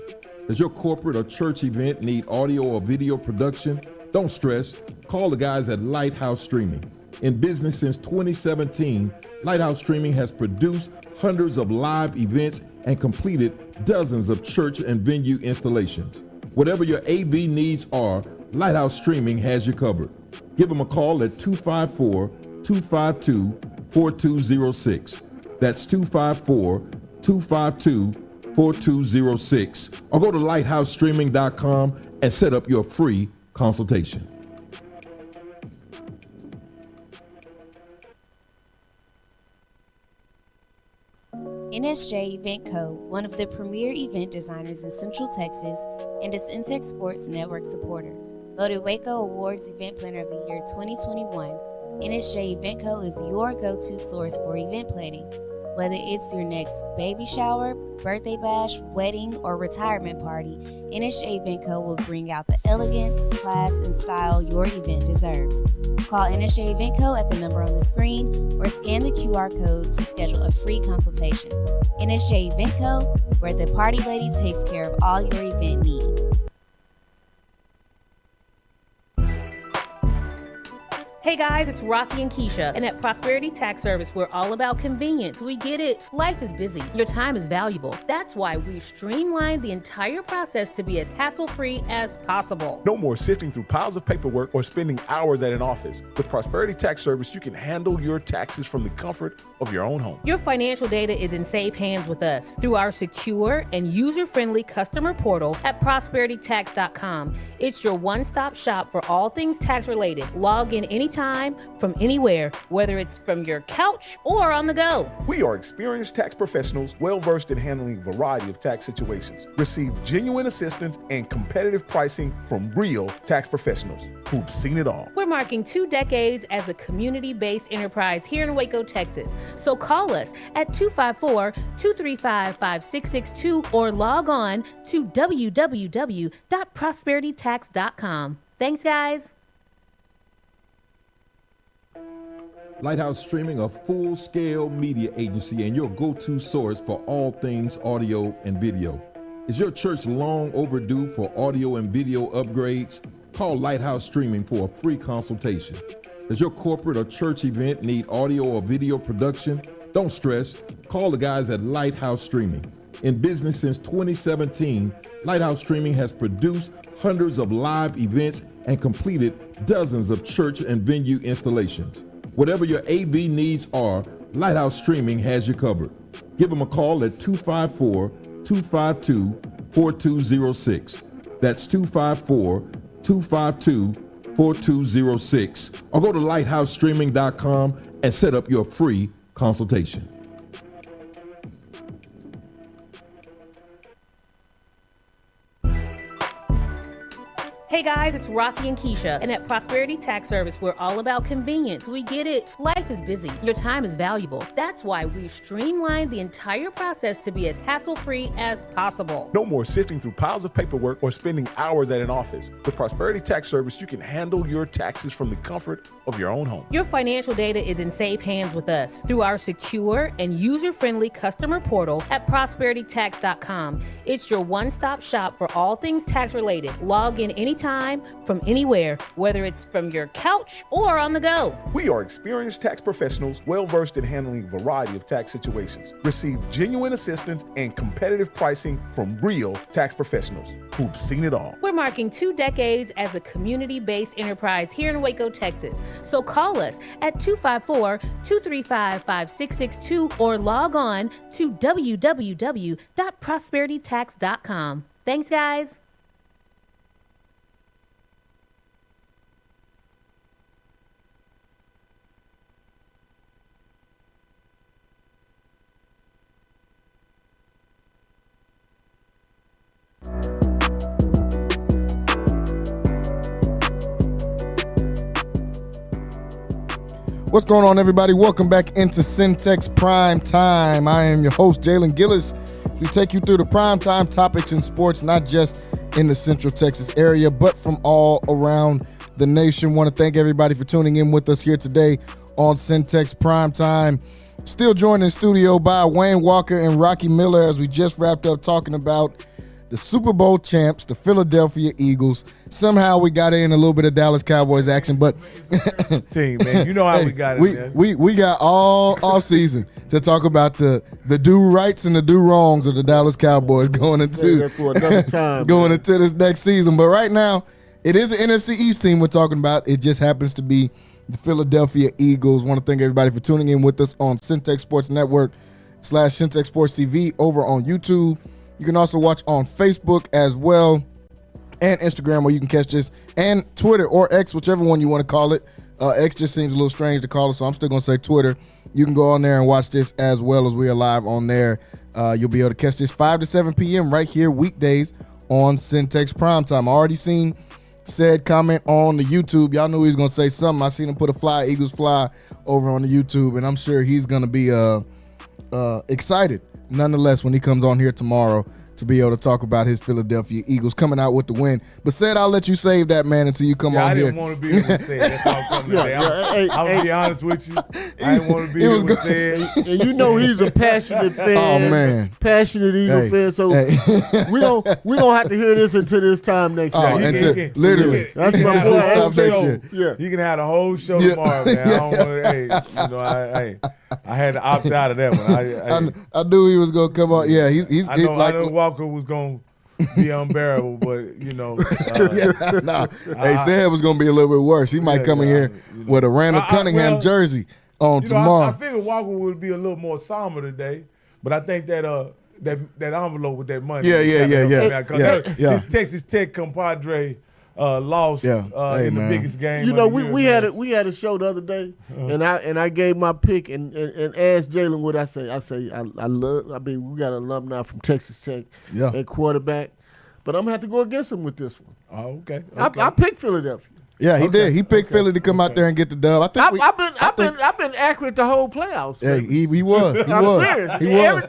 Does your corporate or church event need audio or video production? Don't stress. Call the guys at Lighthouse Streaming. In business since 2017, Lighthouse Streaming has produced hundreds of live events and completed dozens of church and venue installations. Whatever your AV needs are, Lighthouse Streaming has you covered. Give them a call at 254-252-4206. That's 254-252-4206. 4206 or go to lighthousestreaming.com and set up your free consultation. NSJ Event Co., one of the premier event designers in Central Texas and a Centex Sports Network supporter. Voted Waco Awards Event Planner of the Year 2021, NSJ Event Co. is your go-to source for event planning. Whether it's your next baby shower, birthday bash, wedding, or retirement party, NSJ Event Co. will bring out the elegance, class, and style your event deserves. Call NSJ Event Co. at the number on the screen or scan the QR code to schedule a free consultation. NSJ Event Co., where the party lady takes care of all your event needs. Hey guys, it's Rocky and Keisha, and at Prosperity Tax Service, we're all about convenience. We get it. Life is busy. Your time is valuable. That's why we've streamlined the entire process to be as hassle-free as possible. No more sifting through piles of paperwork or spending hours at an office. With Prosperity Tax Service, you can handle your taxes from the comfort of your own home. Your financial data is in safe hands with us through our secure and user-friendly customer portal at prosperitytax.com. It's your one-stop shop for all things tax-related. Log in anytime, from anywhere, whether it's from your couch or on the go. We are experienced tax professionals, well-versed in handling a variety of tax situations. Receive genuine assistance and competitive pricing from real tax professionals who've seen it all. We're marking 2 decades as a community-based enterprise here in Waco, Texas. So call us at 254-235-5662 or log on to www.prosperitytax.com. Thanks, guys. Lighthouse Streaming, a full-scale media agency and your go-to source for all things audio and video. Is your church long overdue for audio and video upgrades? Call Lighthouse Streaming for a free consultation. Does your corporate or church event need audio or video production? Don't stress. Call the guys at Lighthouse Streaming. In business since 2017, Lighthouse Streaming has produced hundreds of live events and completed dozens of church and venue installations. Whatever your AV needs are, Lighthouse Streaming has you covered. Give them a call at 254-252-4206. That's 254-252-4206. Or go to lighthousestreaming.com and set up your free consultation. Hey guys, it's Rocky and Keisha, and at Prosperity Tax Service, we're all about convenience. We get it. Life is busy. Your time is valuable. That's why we've streamlined the entire process to be as hassle-free as possible. No more sifting through piles of paperwork or spending hours at an office. With Prosperity Tax Service, you can handle your taxes from the comfort of your own home. Your financial data is in safe hands with us through our secure and user-friendly customer portal at prosperitytax.com. It's your one-stop shop for all things tax-related. Log in anytime, from anywhere, whether it's from your couch or on the go. We are experienced tax professionals, well-versed in handling a variety of tax situations. Receive genuine assistance and competitive pricing from real tax professionals who've seen it all. We're marking 2 decades as a community-based enterprise here in Waco, Texas. So call us at 254-235-5662 or log on to www.prosperitytax.com. Thanks, guys. What's going on, everybody? Welcome back into Centex Prime Time. I am your host, Jalen Gillis. We take you through the prime time topics in sports, not just in the Central Texas area, but from all around the nation. Want to thank everybody for tuning in with us here today on Centex Prime Time. Still joined in studio by Wayne Walker and Rocky Miller as we just wrapped up talking about the Super Bowl champs, the Philadelphia Eagles. Somehow we got in a little bit of Dallas Cowboys action, but team, man, you know how we got it, man. We got all off season to talk about the do rights and the do wrongs of the Dallas Cowboys going into for another time, going into this next season. But right now, it is an NFC East team we're talking about. It just happens to be the Philadelphia Eagles. Want to thank everybody for tuning in with us on Centex Sports Network / Centex Sports TV over on YouTube. You can also watch on Facebook as well and Instagram where you can catch this, and Twitter or X, whichever one you want to call it. X just seems a little strange to call it, so I'm still going to say Twitter. You can go on there and watch this as well as we are live on there. You'll be able to catch this 5 to 7 p.m. right here weekdays on Centex Primetime. I already seen said comment on the YouTube. Y'all knew he was going to say something. I seen him put a Eagles fly over on the YouTube, and I'm sure he's going to be excited nonetheless when he comes on here tomorrow to be able to talk about his Philadelphia Eagles coming out with the win. But said I'll let you save that, man, until you come on here. I didn't want to be able to say it. That's how I'm coming today. I'm going to be honest with you. I didn't want to be able to say it. And you know he's a passionate fan. Oh, man. Passionate Eagle fan. So we don't have to hear this until this time next year. Literally. That's my boy. That's next year. Yeah. You can have the whole show tomorrow, man. I don't want to, I had to opt out of that one. I knew he was going to come on. Yeah, I know Walker was going to be unbearable, but, said it was going to be a little bit worse. He might come in here with a Randall Cunningham jersey on tomorrow. I figured Walker would be a little more somber today, but I think that envelope with that money. Yeah. His Texas Tech compadre lost in the biggest game. You know, we had a show the other day, and I gave my pick and asked Jalen what I say. We got an alumni from Texas Tech at quarterback, but I'm gonna have to go against him with this one. Oh, okay. I picked Philadelphia. Yeah, he did. He picked Philly to come out there and get the dub. I've been accurate the whole playoffs. Hey, he was. I'm serious. He was.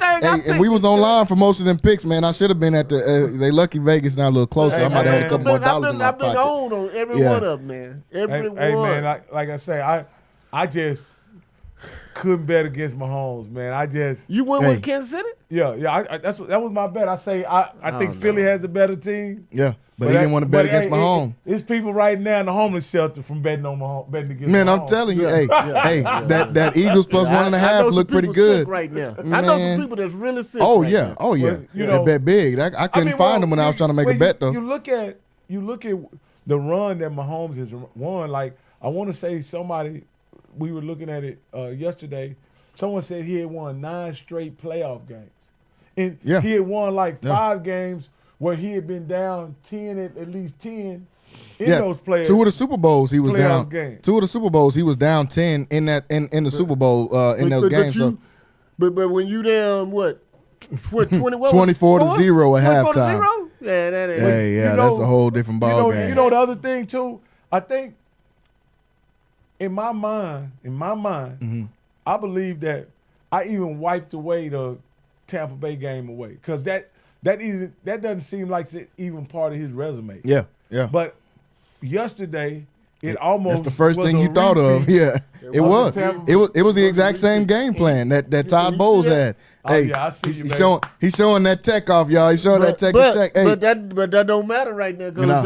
And we was online for most of them picks, man. I should have been at the. They lucky Vegas now a little closer. I might have had a couple more dollars in my pocket. I've been on every one of them, man. Every one. Hey, man, like I say, I just couldn't bet against Mahomes, man. You went with Kansas City? Yeah. That was my bet. I think Philly has a better team. Yeah. But he didn't want to bet against Mahomes. It's people right now in the homeless shelter from betting against Mahomes. Man, I'm telling you, that Eagles plus 1.5 look pretty good right now. I know some people that's really sick. Oh right yeah, now. oh yeah. They bet big. I couldn't find them when I was trying to make a bet though. You look at the run that Mahomes has won. Like I want to say we were looking at it yesterday. Someone said he had won 9 straight playoff games, and he had won like 5 games where he had been down 10 at least 10 in those playoffs. 2 of the Super Bowls he was down. Games. 2 of the Super Bowls he was down 10 in the Super Bowl in those games. But when you down what 20 what 24 to 0 at halftime. Yeah, that ain't. Hey, that's a whole different ball game. You know the other thing too. I think in my mind, mm-hmm. I believe that I even wiped away the Tampa Bay game away because that doesn't seem like it's even part of his resume. Yeah. But yesterday, it almost that's the first thing you thought of. Yeah, it was. It was the exact same game plan that Todd Bowles had. Hey, I see you, he's showing that tech off, y'all. He's showing that tech. Hey. But that don't matter right now because man,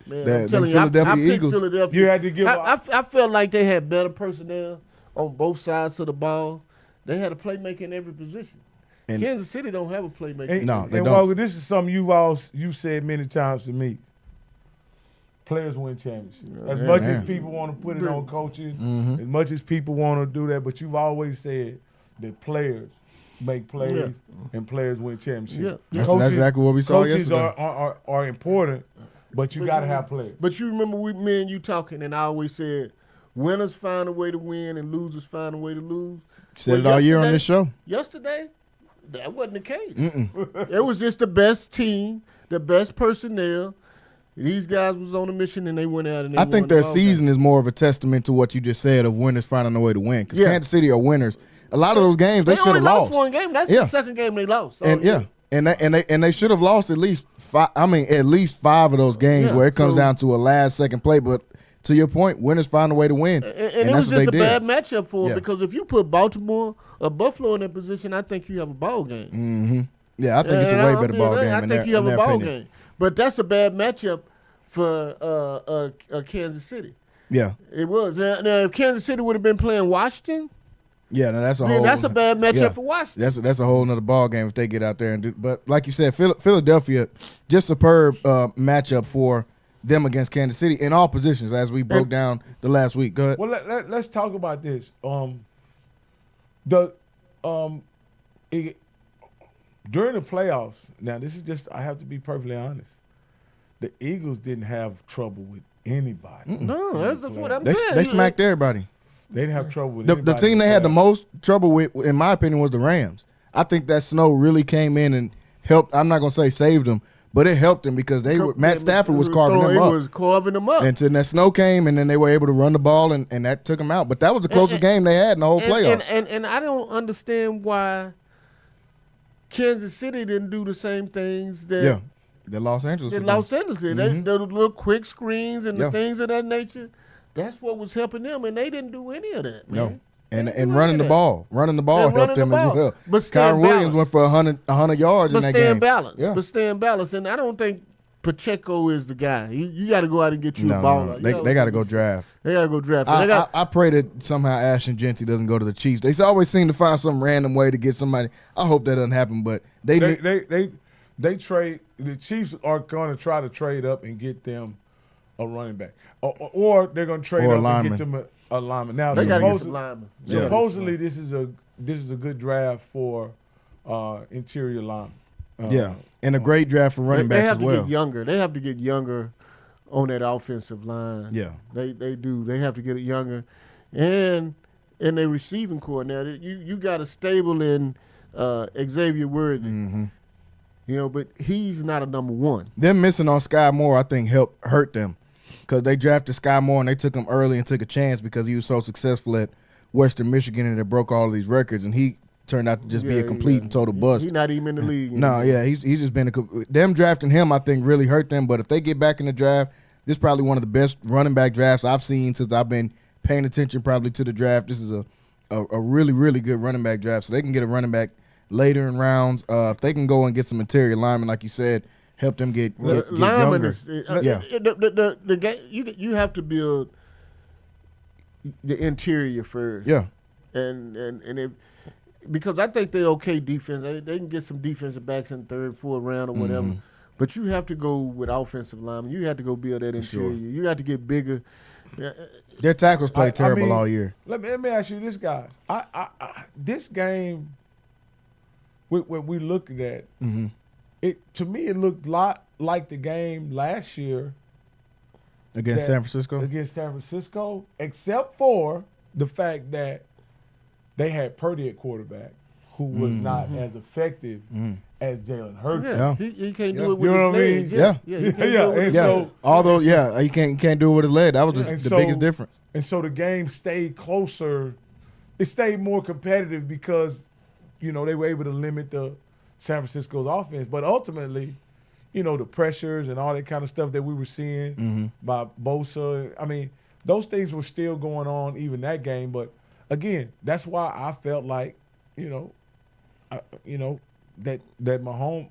I'm telling you, I picked Philadelphia. You had to give. I felt like they had better personnel on both sides of the ball. They had a playmaker in every position. And Kansas City don't have a playmaker. No, they don't. Walker, this is something you've said many times to me. Players win championships. As much as people want to put it on coaches, as much as people want to do that, but you've always said that players make plays and players win championships. Yeah. That's exactly what we saw yesterday. Coaches are important, but you got to have players. But you remember me and you talking, and I always said, winners find a way to win and losers find a way to lose. Said it all year on this show. Yesterday, that wasn't the case. It was just the best team, the best personnel. These guys was on a mission and they went out and they I think their season is more of a testament to what you just said of winners finding a way to win. Because Kansas City are winners. A lot of those games they should have lost. One game. That's the second game they lost. And they should have lost at least 5. I mean, at least 5 of those games where it comes down to a last-second play. But to your point, winners find a way to win. And it was just a bad matchup for them because if you put Baltimore or Buffalo in that position, I think you have a ball game. Mm-hmm. Yeah, I think it's a way better ball game. I think you have a ball game. But that's a bad matchup for Kansas City. Yeah. It was. Now, if Kansas City would have been playing Washington, that's a bad matchup for Washington. That's a whole nother ball game if they get out there and do. But like you said, Philadelphia, just superb matchup for them against Kansas City in all positions as we broke down the last week. Go ahead. Well, let's talk about during the playoffs, now this is just, I have to be perfectly honest. The Eagles didn't have trouble with anybody. No, that's what I'm They saying. smacked everybody. They didn't have trouble with The anybody. team in they had the playoffs. most trouble with, in my opinion, was the Rams. I think that snow really came in and helped. I'm not gonna say saved them, but it helped them because Matt Stafford was carving them up. He was carving them up. Until that snow came, and then they were able to run the ball, and that took them out. But that was the closest game they had in the whole playoffs. And I don't understand why Kansas City didn't do the same things that the Los Angeles. did. Mm-hmm. They little quick screens and Yeah. the things of that nature. That's what was helping them, and they didn't do any of that. No. Man. And running the ball And helped running them the as ball. well. But staying Kyron Williams balanced. went for 100 yards in But that staying game. balanced. Yeah. But staying balanced. And I don't think Pacheco is the guy. You got to go out and get you a baller. They got to go draft. They got to go draft. I pray that somehow Ashton Genty doesn't go to the Chiefs. They always seem to find some random way to get somebody. I hope that doesn't happen, but they trade. The Chiefs are going to try to trade up and get them a running back, or they're going to trade up and get them a lineman. Now, they got to get some linemen. Supposedly, this is a good draft for interior linemen. And a great draft for running backs as well. They have to get younger. They have to get younger on that offensive line. Yeah. They do. They have to get it younger. And their receiving core now, you got a stable in Xavier Worthy. Mm-hmm. You know, but he's not a number one. Them missing on Sky Moore, I think, hurt them. Because they drafted Sky Moore and they took him early and took a chance because he was so successful at Western Michigan and it broke all of these records. And he turned out to just be a complete and total bust. He's not even in the league. No, he's just been them drafting him, I think, really hurt them. But if they get back in the draft, this is probably one of the best running back drafts I've seen since I've been paying attention probably to the draft. This is a really, really good running back draft. So they can get a running back later in rounds. If they can go and get some interior linemen, like you said, help them get younger. The game, you have to build the interior first. Yeah. And if because I think they're okay defense. They can get some defensive backs in the third, fourth round or whatever. Mm-hmm. But you have to go with offensive linemen. You have to go build that interior. Sure. You have to get bigger. Their tackles play terrible all year. Let me ask you this, guys. This game, when we looked at it, to me it looked a lot like the game last year against San Francisco. Except for the fact that they had Purdy at quarterback, who was not as effective as Jalen Hurts. Yeah. He can't do it with You know his what I mean? legs. Yeah. He can't do it with his Yeah. legs. Although, he can't do it with his leg. That was the biggest difference. And so the game stayed closer. It stayed more competitive because, they were able to limit the San Francisco's offense. But ultimately, the pressures and all that kind of stuff that we were seeing by Bosa, I mean, those things were still going on even that game. But again, that's why I felt like, that Mahomes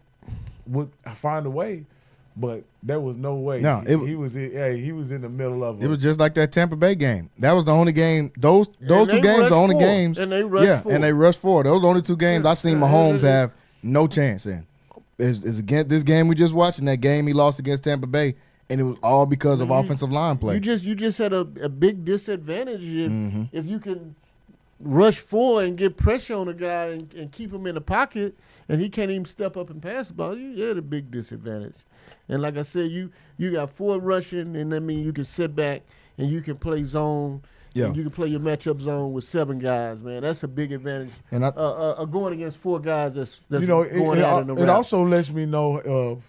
would find a way, but there was no way. No, he was in the middle of it. It was just like that Tampa Bay game. That was the only game. Those two games, the only games. And they rushed forward. And they rushed forward. Those are the only two games I've seen Mahomes have no chance in. Is against this game we just watched and that game he lost against Tampa Bay, and it was all because of offensive line play. You just had a big disadvantage if you can rush forward and get pressure on a guy and keep him in the pocket, and he can't even step up and pass the ball. You had a big disadvantage. And like I said, you got 4 rushing, and that means you can sit back and you can play zone. Yeah. And you can play your matchup zone with 7 guys, man. That's a big advantage. And going against 4 guys that's going out in the route. It also lets me know of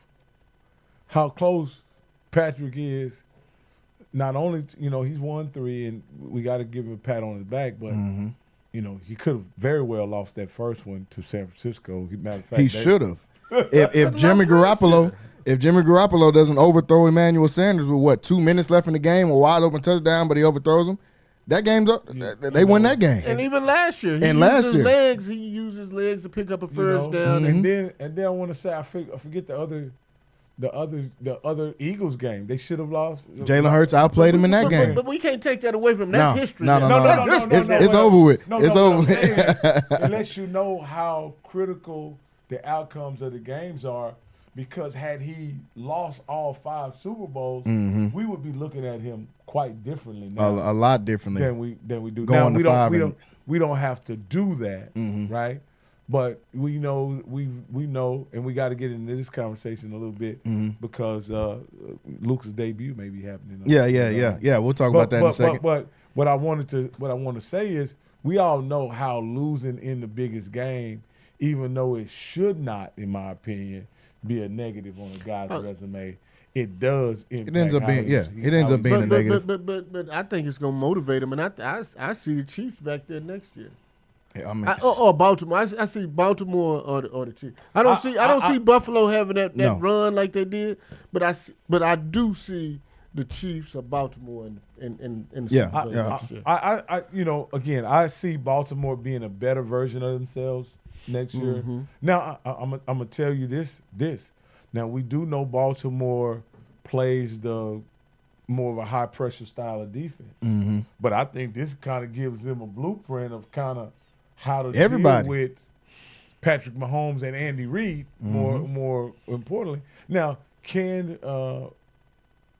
how close Patrick is. Not only, he's 1-3, and we got to give him a pat on his back, but he could have very well lost that first one to San Francisco. Matter of fact, he should have. if Jimmy Garoppolo doesn't overthrow Emmanuel Sanders with 2 minutes left in the game, a wide open touchdown, but he overthrows him, that game's up. They win that game. And even last year, he used his legs to pick up a first down. And then I want to say I forget the other Eagles game. They should have lost. Jalen Hurts outplayed him in that game. But we can't take that away from him. That's history. No. It's over with. It's over with. It lets you know how critical the outcomes of the games are. Because had he lost all 5 Super Bowls, we would be looking at him quite differently now. A lot differently than we do. Going now, to 5 we don't have to do that, right? But we know, and we got to get into this conversation a little bit because Luke's debut may be happening. Yeah. We'll talk about that in a second. But what I want to say is, we all know how losing in the biggest game, even though it should not, in my opinion, be a negative on a guy's resume, it does impact. It ends up being it ends up being a negative. But I think it's gonna motivate him, and I see the Chiefs back there next year. Yeah, I mean, or Baltimore. I see Baltimore or the Chiefs. I don't see Buffalo having that run like they did, but I do see the Chiefs or Baltimore in the Super Bowl next year. Again, I see Baltimore being a better version of themselves next year. Now I'm gonna tell you this. Now we do know Baltimore plays the more of a high pressure style of defense, but I think this kind of gives them a blueprint of kind of how to deal with Patrick Mahomes and Andy Reid. More importantly, now can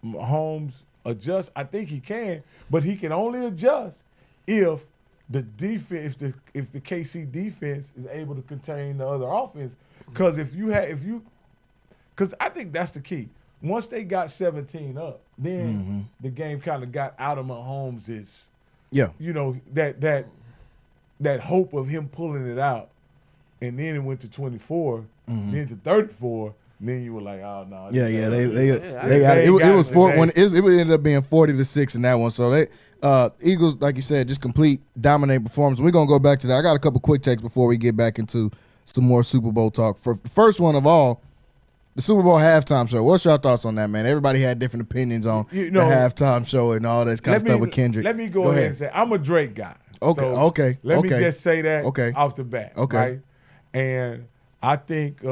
Mahomes adjust? I think he can, but he can only adjust if the defense, if the KC defense is able to contain the other offense. Because because I think that's the key. Once they got 17 up, then the game kind of got out of Mahomes' that hope of him pulling it out, and then it went to 24, then to 34. Then you were like, oh no. They got it. It was it ended up being 40-6 in that one. So they Eagles, like you said, just complete dominate performance. We're gonna go back to that. I got a couple quick takes before we get back into some more Super Bowl talk. For the first one of all, the Super Bowl halftime show. What's your thoughts on that, man? Everybody had different opinions on the halftime show and all that kind of stuff with Kendrick. Let me go ahead and say I'm a Drake guy. Okay. Let me just say that off the bat. Okay. Right? And I think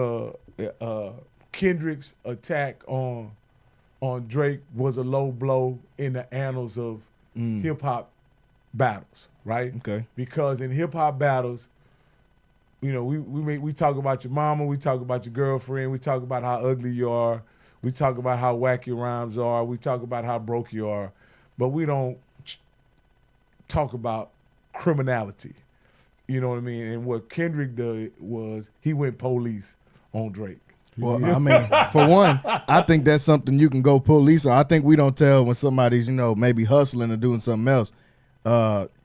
Kendrick's attack on Drake was a low blow in the annals of hip hop battles, right? Okay. Because in hip hop battles, we talk about your mama, we talk about your girlfriend, we talk about how ugly you are, we talk about how whack your rhymes are, we talk about how broke you are, but we don't talk about criminality. You know what I mean? And what Kendrick did was he went police on Drake. Well, I mean, for one, I think that's something you can go police on. I think we don't tell when somebody's, maybe hustling or doing something else.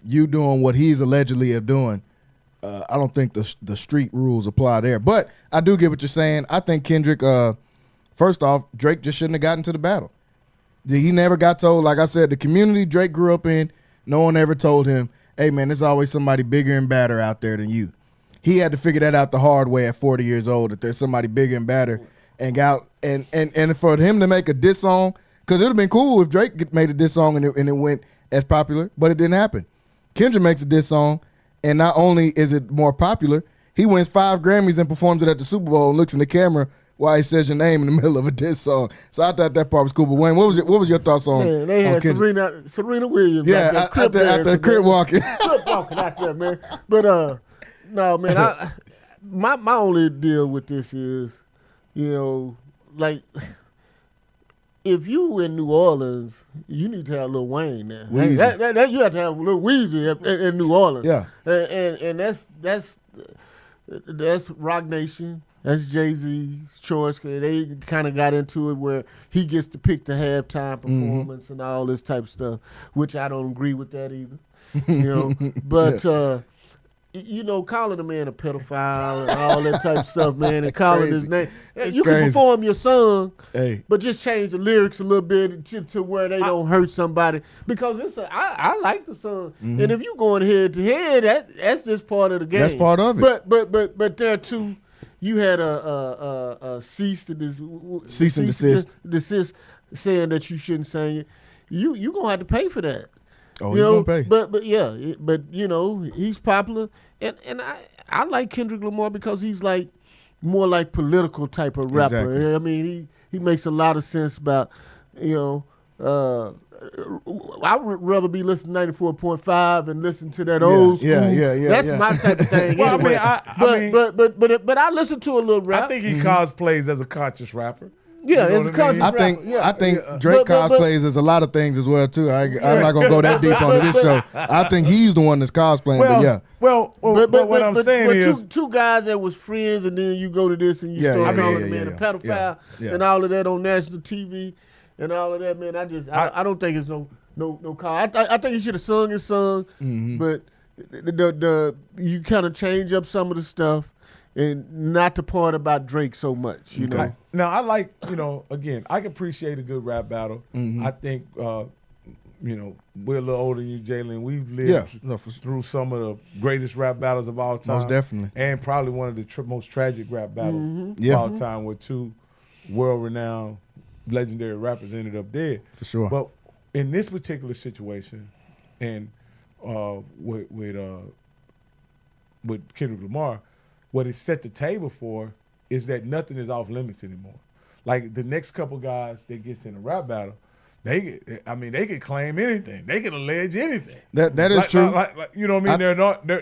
You doing what he's allegedly doing, I don't think the street rules apply there. But I do get what you're saying. I think Kendrick, first off, Drake just shouldn't have gotten to the battle. He never got told, like I said, the community Drake grew up in, no one ever told him, hey, man, there's always somebody bigger and badder out there than you. He had to figure that out the hard way at 40 years old, that there's somebody bigger and badder. And for him to make a diss song, because it would have been cool if Drake made a diss song and it went as popular, but it didn't happen. Kendrick makes a diss song, and not only is it more popular, he wins 5 Grammys and performs it at the Super Bowl and looks in the camera while he says your name in the middle of a diss song. So I thought that part was cool. But Wayne, what was your thoughts on? Man, they had Serena Williams. Yeah, out there crib walking. Crib walking out there, man. But no, man. My only deal with this is, like, if you in New Orleans, you need to have Lil Wayne there. That you have to have Lil Weezy in New Orleans. Yeah, and that's Rock Nation. That's Jay-Z's choice. Cause they kind of got into it where he gets to pick the halftime performance and all this type of stuff, which I don't agree with that either. But calling a man a pedophile and all that type of stuff, man, and calling his name. You can perform your song, but just change the lyrics a little bit to where they don't hurt somebody. Because I like the song, and if you going head to head, that's just part of the game. That's part of it. But there too, you had a cease and desist saying that you shouldn't sing it. You gonna have to pay for that. Oh, he's gonna pay. But he's popular, and I like Kendrick Lamar because he's like more like political type of rapper. Exactly. I mean, he makes a lot of sense about I would rather be listening to 94.5 and listen to that old school. Yeah. That's my type of thing. Well, anyway. But I listen to a little rap. I think he cosplays as a conscious rapper. Yeah, You know it's a what I mean? country I think Yeah. Drake But- cosplays as a lot of things as well too. I'm not gonna go that deep onto this show. I think he's the one that's cosplaying. But yeah, Well, what I'm saying is, two guys that was friends, and then you go to this and you Yeah, start yeah, calling yeah, the man yeah, a pedophile yeah. and all of that on national TV and all of that, man. I don't think it's no call. I think he should have sung his song, but the you kind of change up some of the stuff and not the part about Drake so much, you know. now I like, again, I can appreciate a good rap battle. I think, we're a little older than you, Jalen. We've lived through some of the greatest rap battles of all time. Most definitely. And probably one of the most tragic rap battles of all time, where two world-renowned, legendary rappers ended up dead. For sure. But in this particular situation, and with Kendrick Lamar, what it set the table for is that nothing is off limits anymore. Like the next couple guys that gets in a rap battle, they could claim anything. They can allege anything. That is true. Like, you know what I mean?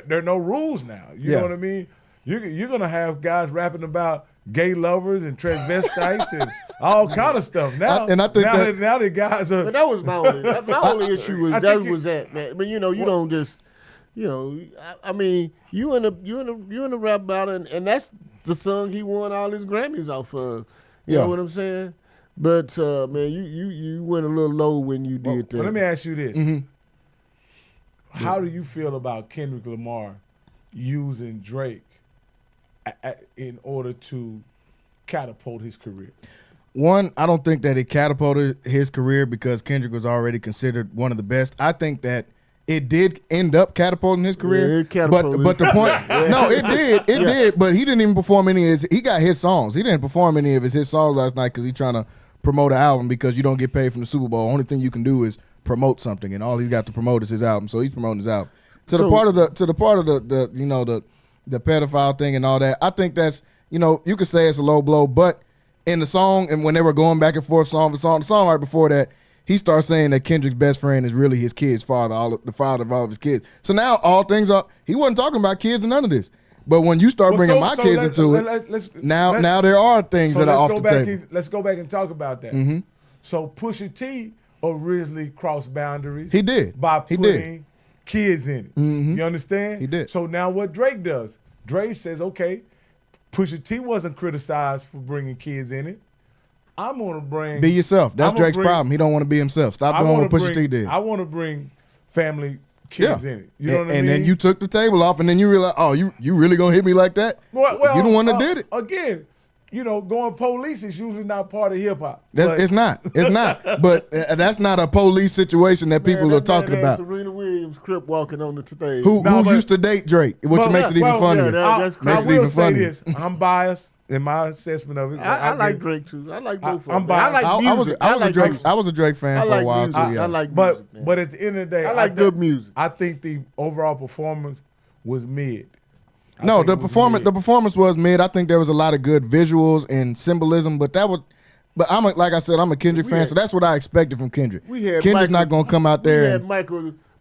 There are no rules now. You know what I mean? You're gonna have guys rapping about gay lovers and transvestites and all kind of stuff now. And I think now the guys are. But that was my only issue was that, man. But you don't just, I mean, you in a rap battle, and that's the song he won all his Grammys off of. You know what I'm saying? But man, you went a little low when you did that. Well, let me ask you this: How do you feel about Kendrick Lamar using Drake in order to catapult his career? One, I don't think that it catapulted his career because Kendrick was already considered one of the best. I think that it did end up catapulting his career. Yeah, it catapulted but the point, no, it did. But he didn't even perform any of his. He got his songs. He didn't perform any of his songs last night because he's trying to promote an album because you don't get paid from the Super Bowl. Only thing you can do is promote something, and all he's got to promote is his album. So he's promoting his album. To the part of the pedophile thing and all that, I think that's, you could say it's a low blow, but in the song and when they were going back and forth the song right before that, he starts saying that Kendrick's best friend is really his kid's father, the father of all of his kids. So now all things are, he wasn't talking about kids and none of this. But when you start bringing my kids into it, now there are things that are off the table. Let's go back and talk about that. So Pusha T originally crossed boundaries. He did. By putting kids in it. You understand? He did. So now what Drake does, Drake says, okay, Pusha T wasn't criticized for bringing kids in it. I'm going to bring... Be yourself. That's Drake's problem. He don't want to be himself. Stop doing what Pusha T did. I want to bring family kids in it. You know what I mean? And then you took the table off, and then you realize, oh, you really going to hit me like that? Well, you the one that did it. Again, going police is usually not part of hip-hop. It's not. It's not. But that's not a police situation that people are talking about. Serena Williams crip walking on the stage. Who used to date Drake, which makes it even funnier. I will say this. I'm biased in my assessment of it. I like Drake too. I like both of them. I'm biased. I like music. I was a Drake fan for a while too. I like music, but at the end of the day, I like good music. I think the overall performance was mid. No, the performance was mid. I think there was a lot of good visuals and symbolism, but like I said, I'm a Kendrick fan, so that's what I expected from Kendrick. Kendrick's not gonna come out there. We had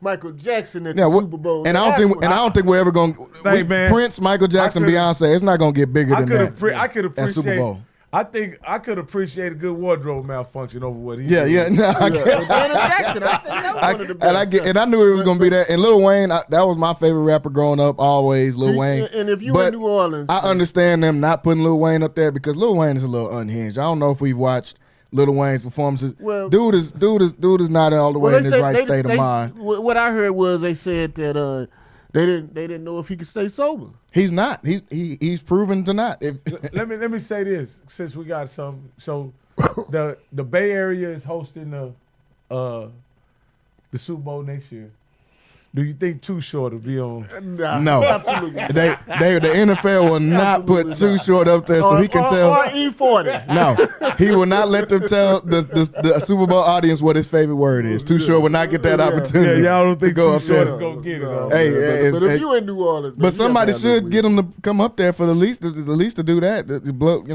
Michael Jackson at the Super Bowl, and I don't think we're ever gonna. Prince, Michael Jackson, Beyonce. It's not gonna get bigger than that. I could appreciate Super Bowl. I think I could appreciate a good wardrobe malfunction over what he did. Janet Jackson, I think that was one of the best. And I knew it was gonna be that. And Lil Wayne, that was my favorite rapper growing up. Always Lil Wayne. And if you in New Orleans, I understand them not putting Lil Wayne up there because Lil Wayne is a little unhinged. I don't know if we've watched Lil Wayne's performances. Well, dude is not all the way in his right state of mind. What I heard was they said that they didn't know if he could stay sober. He's not. He's proven to not. Let me say this since we got some. So the Bay Area is hosting the Super Bowl next year. Do you think Too Short will be on? No, absolutely. The NFL will not put Too Short up there so he can tell. Or E40. No, he will not let them tell the Super Bowl audience what his favorite word is. Too Short will not get that opportunity. Yeah, y'all don't think to go Too Short up is gonna get it? Hey, but if you in New Orleans, but somebody should get him to come up there for the least to do that. I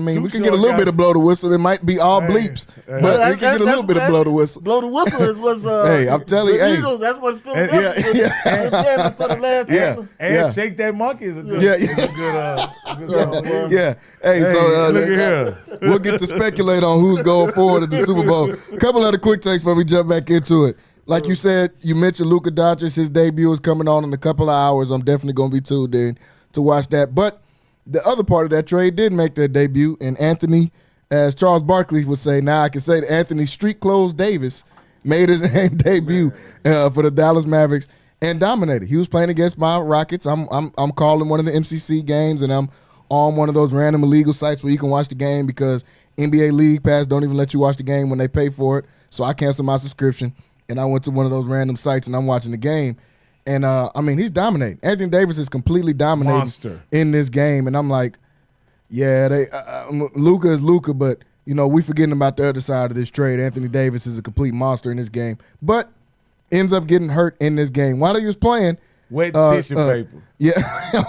mean, we can get a little bit of blow the whistle. It might be all bleeps, but we can get a little bit of blow the whistle. Blow the whistle was. Hey, I'm telling you, Eagles. That's what Philadelphia. jamming for the last anthem. And Shake That Monkey is a good, good song. Yeah. Hey, so look at here. We'll get to speculate on who's going forward at the Super Bowl. A couple other quick takes before we jump back into it. Like you said, you mentioned Luka Doncic. His debut is coming on in a couple of hours. I'm definitely going to be tuned in to watch that. But the other part of that trade did make their debut, and Anthony, as Charles Barkley would say, now I can say that Anthony Street Clothes Davis made his debut for the Dallas Mavericks and dominated. He was playing against my Rockets. I'm calling one of the MCC games, and I'm on one of those random illegal sites where you can watch the game because NBA League Pass don't even let you watch the game when they pay for it. So I canceled my subscription, and I went to one of those random sites, and I'm watching the game. And, he's dominating. Anthony Davis is completely dominating in this game. And I'm like, yeah, Luka is Luka, but, we forgetting about the other side of this trade. Anthony Davis is a complete monster in this game. But ends up getting hurt in this game. While he was playing. Wet tissue paper. Yeah.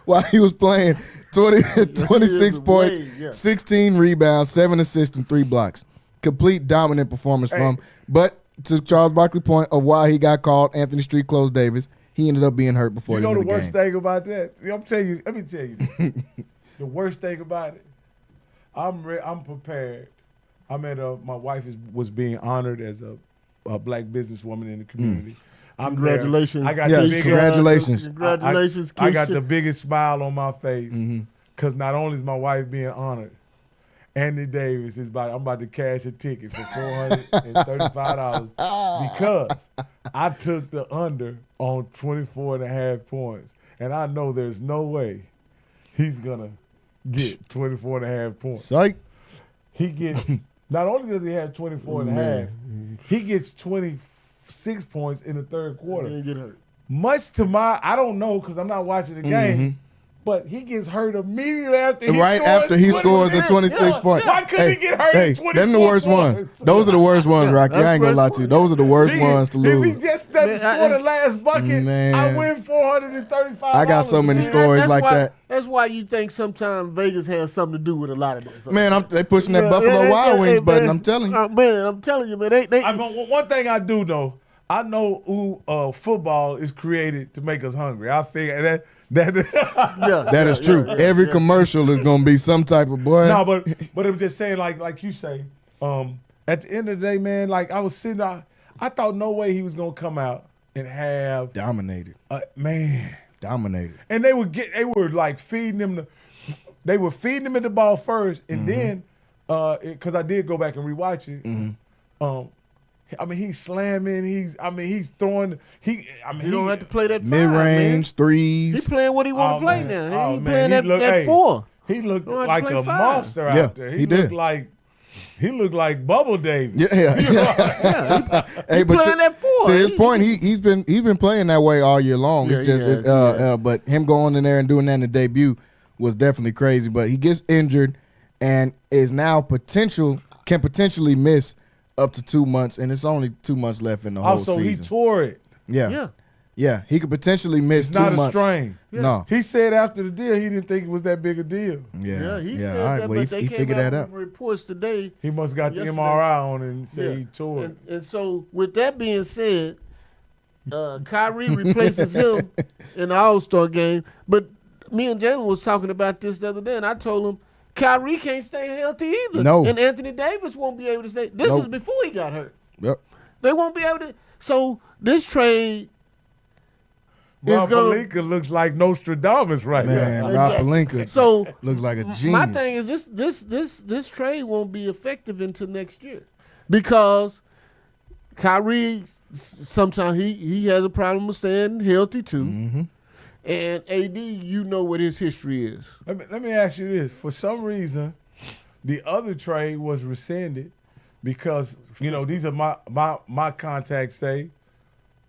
While he was playing, 26 points, 16 rebounds, 7 assists, and 3 blocks. Complete dominant performance from him. But to Charles Barkley's point of why he got called Anthony Street Clothes Davis, he ended up being hurt before the end of the game. You know the worst thing about that? Let me tell you this. The worst thing about it, I'm prepared. My wife was being honored as a black businesswoman in the community. Congratulations. I got congratulations. Congratulations, I got the biggest smile on my face because not only is my wife being honored, Anthony Davis is I'm about to cash a ticket for $435 because I took the under on 24.5 points. And I know there's no way he's going to get 24.5 points. Psych. He gets, not only does he have 24.5, he gets 26 points in the third quarter. He get hurt. Much to I don't know because I'm not watching the game. But he gets hurt immediately after he scores the 26 points. Why couldn't he get hurt in 24 them the worst points? ones. Those are the worst ones, Rocky. I ain't going to lie to you. Those are the worst ones to lose. If he just doesn't score the last bucket, I win $435. I got so many stories like that. That's why you think sometimes Vegas has something to do with a lot of this. Man, they pushing that Buffalo Wild Wings button, I'm telling you. Man, I'm telling you, man. One thing I do know, I know football is created to make us hungry. I figure that. That is true. Every commercial is gonna be some type of boy. No, but I'm just saying, like you say, at the end of the day, man, like I was sitting out, I thought no way he was gonna come out and have dominated. Dominated. And they were like feeding him they were feeding him the ball first, and then because I did go back and rewatch it. He's slamming. He's throwing. He don't have to play that mid-range threes. He's playing what he want to play now. He's playing that 4. He looked like a monster out there. He looked like Bubble Davis. Yeah. He's playing that 4. To his point, he's been playing that way all year long. It's just but him going in there and doing that in the debut was definitely crazy. But he gets injured and is now can potentially miss up to 2 months, and it's only 2 months left in the whole season. Also, he tore it. Yeah. He could potentially miss 2 months. It's not a strain. Yeah. No. He said after the deal, he didn't think it was that big a deal. Yeah, he said all right, that, well, but he figured that out. Reports today. He must got the MRI on it and say he tore it. And so, with that being said, Kyrie replaces him in the All-Star game. But me and Jalen was talking about this the other day, and I told him, Kyrie can't stay healthy either. No. And Anthony Davis won't be able to stay. This is before he got hurt. Yep. They won't be able to. So this trade Rob Pelinka looks like Nostradamus right now. Rob Pelinka looks like a genius. My thing is this trade won't be effective until next year because Kyrie sometimes he has a problem with staying healthy too. And AD, you know what his history is. Let me ask you this. For some reason, the other trade was rescinded because, these are my contacts say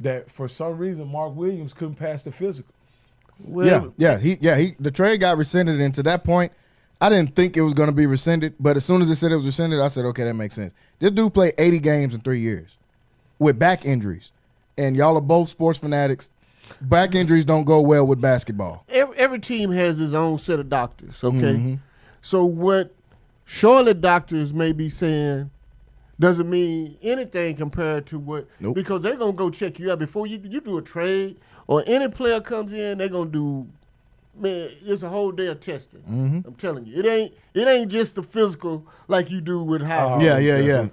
that for some reason Mark Williams couldn't pass the physical. Well, the trade got rescinded, and to that point, I didn't think it was going to be rescinded, but as soon as it said it was rescinded, I said, okay, that makes sense. This dude played 80 games in 3 years with back injuries, and y'all are both sports fanatics. Back injuries don't go well with basketball. Every team has its own set of doctors, okay? So what Charlotte doctors may be saying, doesn't mean anything compared to what. Nope. Because they're gonna go check you out before you do a trade or any player comes in. They're gonna do. Man, it's a whole day of testing. Mm-hmm. I'm telling you, it ain't just the physical like you do with high school. Yeah. You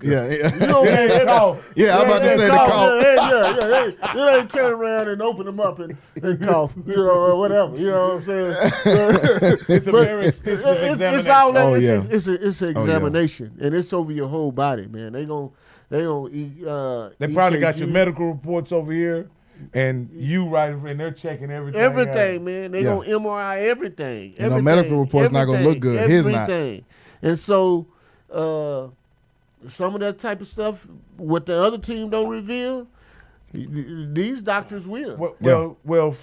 know, Yeah, I'm about to say the cough. Yeah. It ain't turn around and open them up and cough, or whatever. You know what I'm saying? It's a very extensive examination. It's all that. Oh, yeah. It's an examination, and it's over your whole body, man. They gonna eat. They probably got your EKG. medical reports over here, and you right, and they're checking everything. Everything, man. They gonna MRI everything. You know, medical report's not gonna look good. His not. And so, some of that type of stuff, what the other team don't reveal, these doctors will. Well,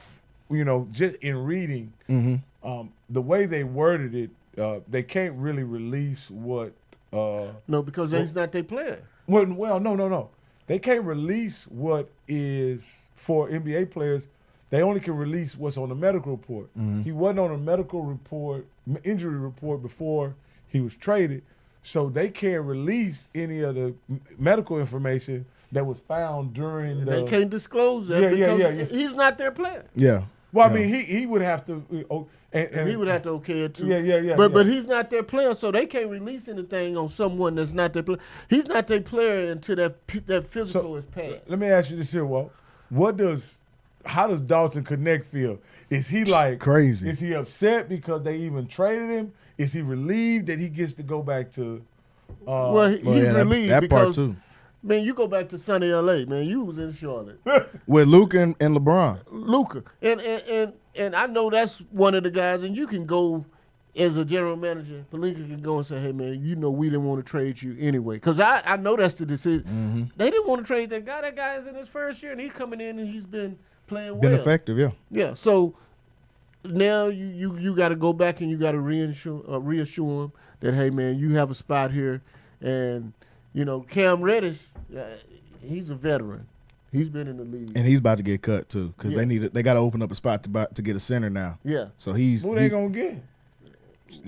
you know, just in reading, the way they worded it, they can't really release what. No, because he's not their player. Well, no. They can't release what is for NBA players. They only can release what's on the medical report. He wasn't on a medical report, injury report before he was traded, so they can't release any of the medical information that was found during the. They can't disclose that because he's not their player. Yeah. Well, I mean, he would have to. And he would have to okay it too. Yeah. But he's not their player, so they can't release anything on someone that's not their player. He's not their player until that physical is passed. Let me ask you this here, Walt. How does Dalton Connect feel? Is he like crazy? Is he upset because they even traded him? Is he relieved that he gets to go back to? He's relieved that part because too. Man, you go back to sunny LA, man. You was in Charlotte with Luka and LeBron. Luka, and I know that's one of the guys. And you can go as a general manager. Pelinka can go and say, "Hey, man, you know we didn't want to trade you anyway." Because I know that's the decision. They didn't want to trade that guy. That guy is in his first year, and he's coming in and he's been playing well. Been effective, yeah. Yeah. So now you got to go back and you got to reassure him that, hey, man, you have a spot here, and you know Cam Reddish. He's a veteran. He's been in the league, and he's about to get cut too because they got to open up a spot to get a center now. Yeah. So he's who they gonna get?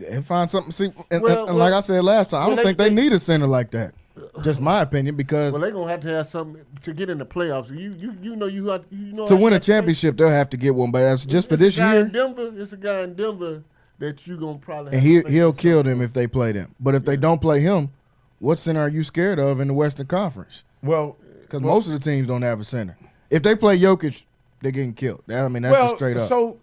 And find something. See, and like I said last time, I don't think they need a center like that. Just my opinion, because they're gonna have something to get in the playoffs. You know to win a championship, they'll have to get one. But that's just for this year. It's a guy in Denver that you gonna probably. And he'll kill them if they play them. But if they don't play him, what center are you scared of in the Western Conference? Well, because most of the teams don't have a center. If they play Jokic, they're getting killed. I mean, that's just straight up. So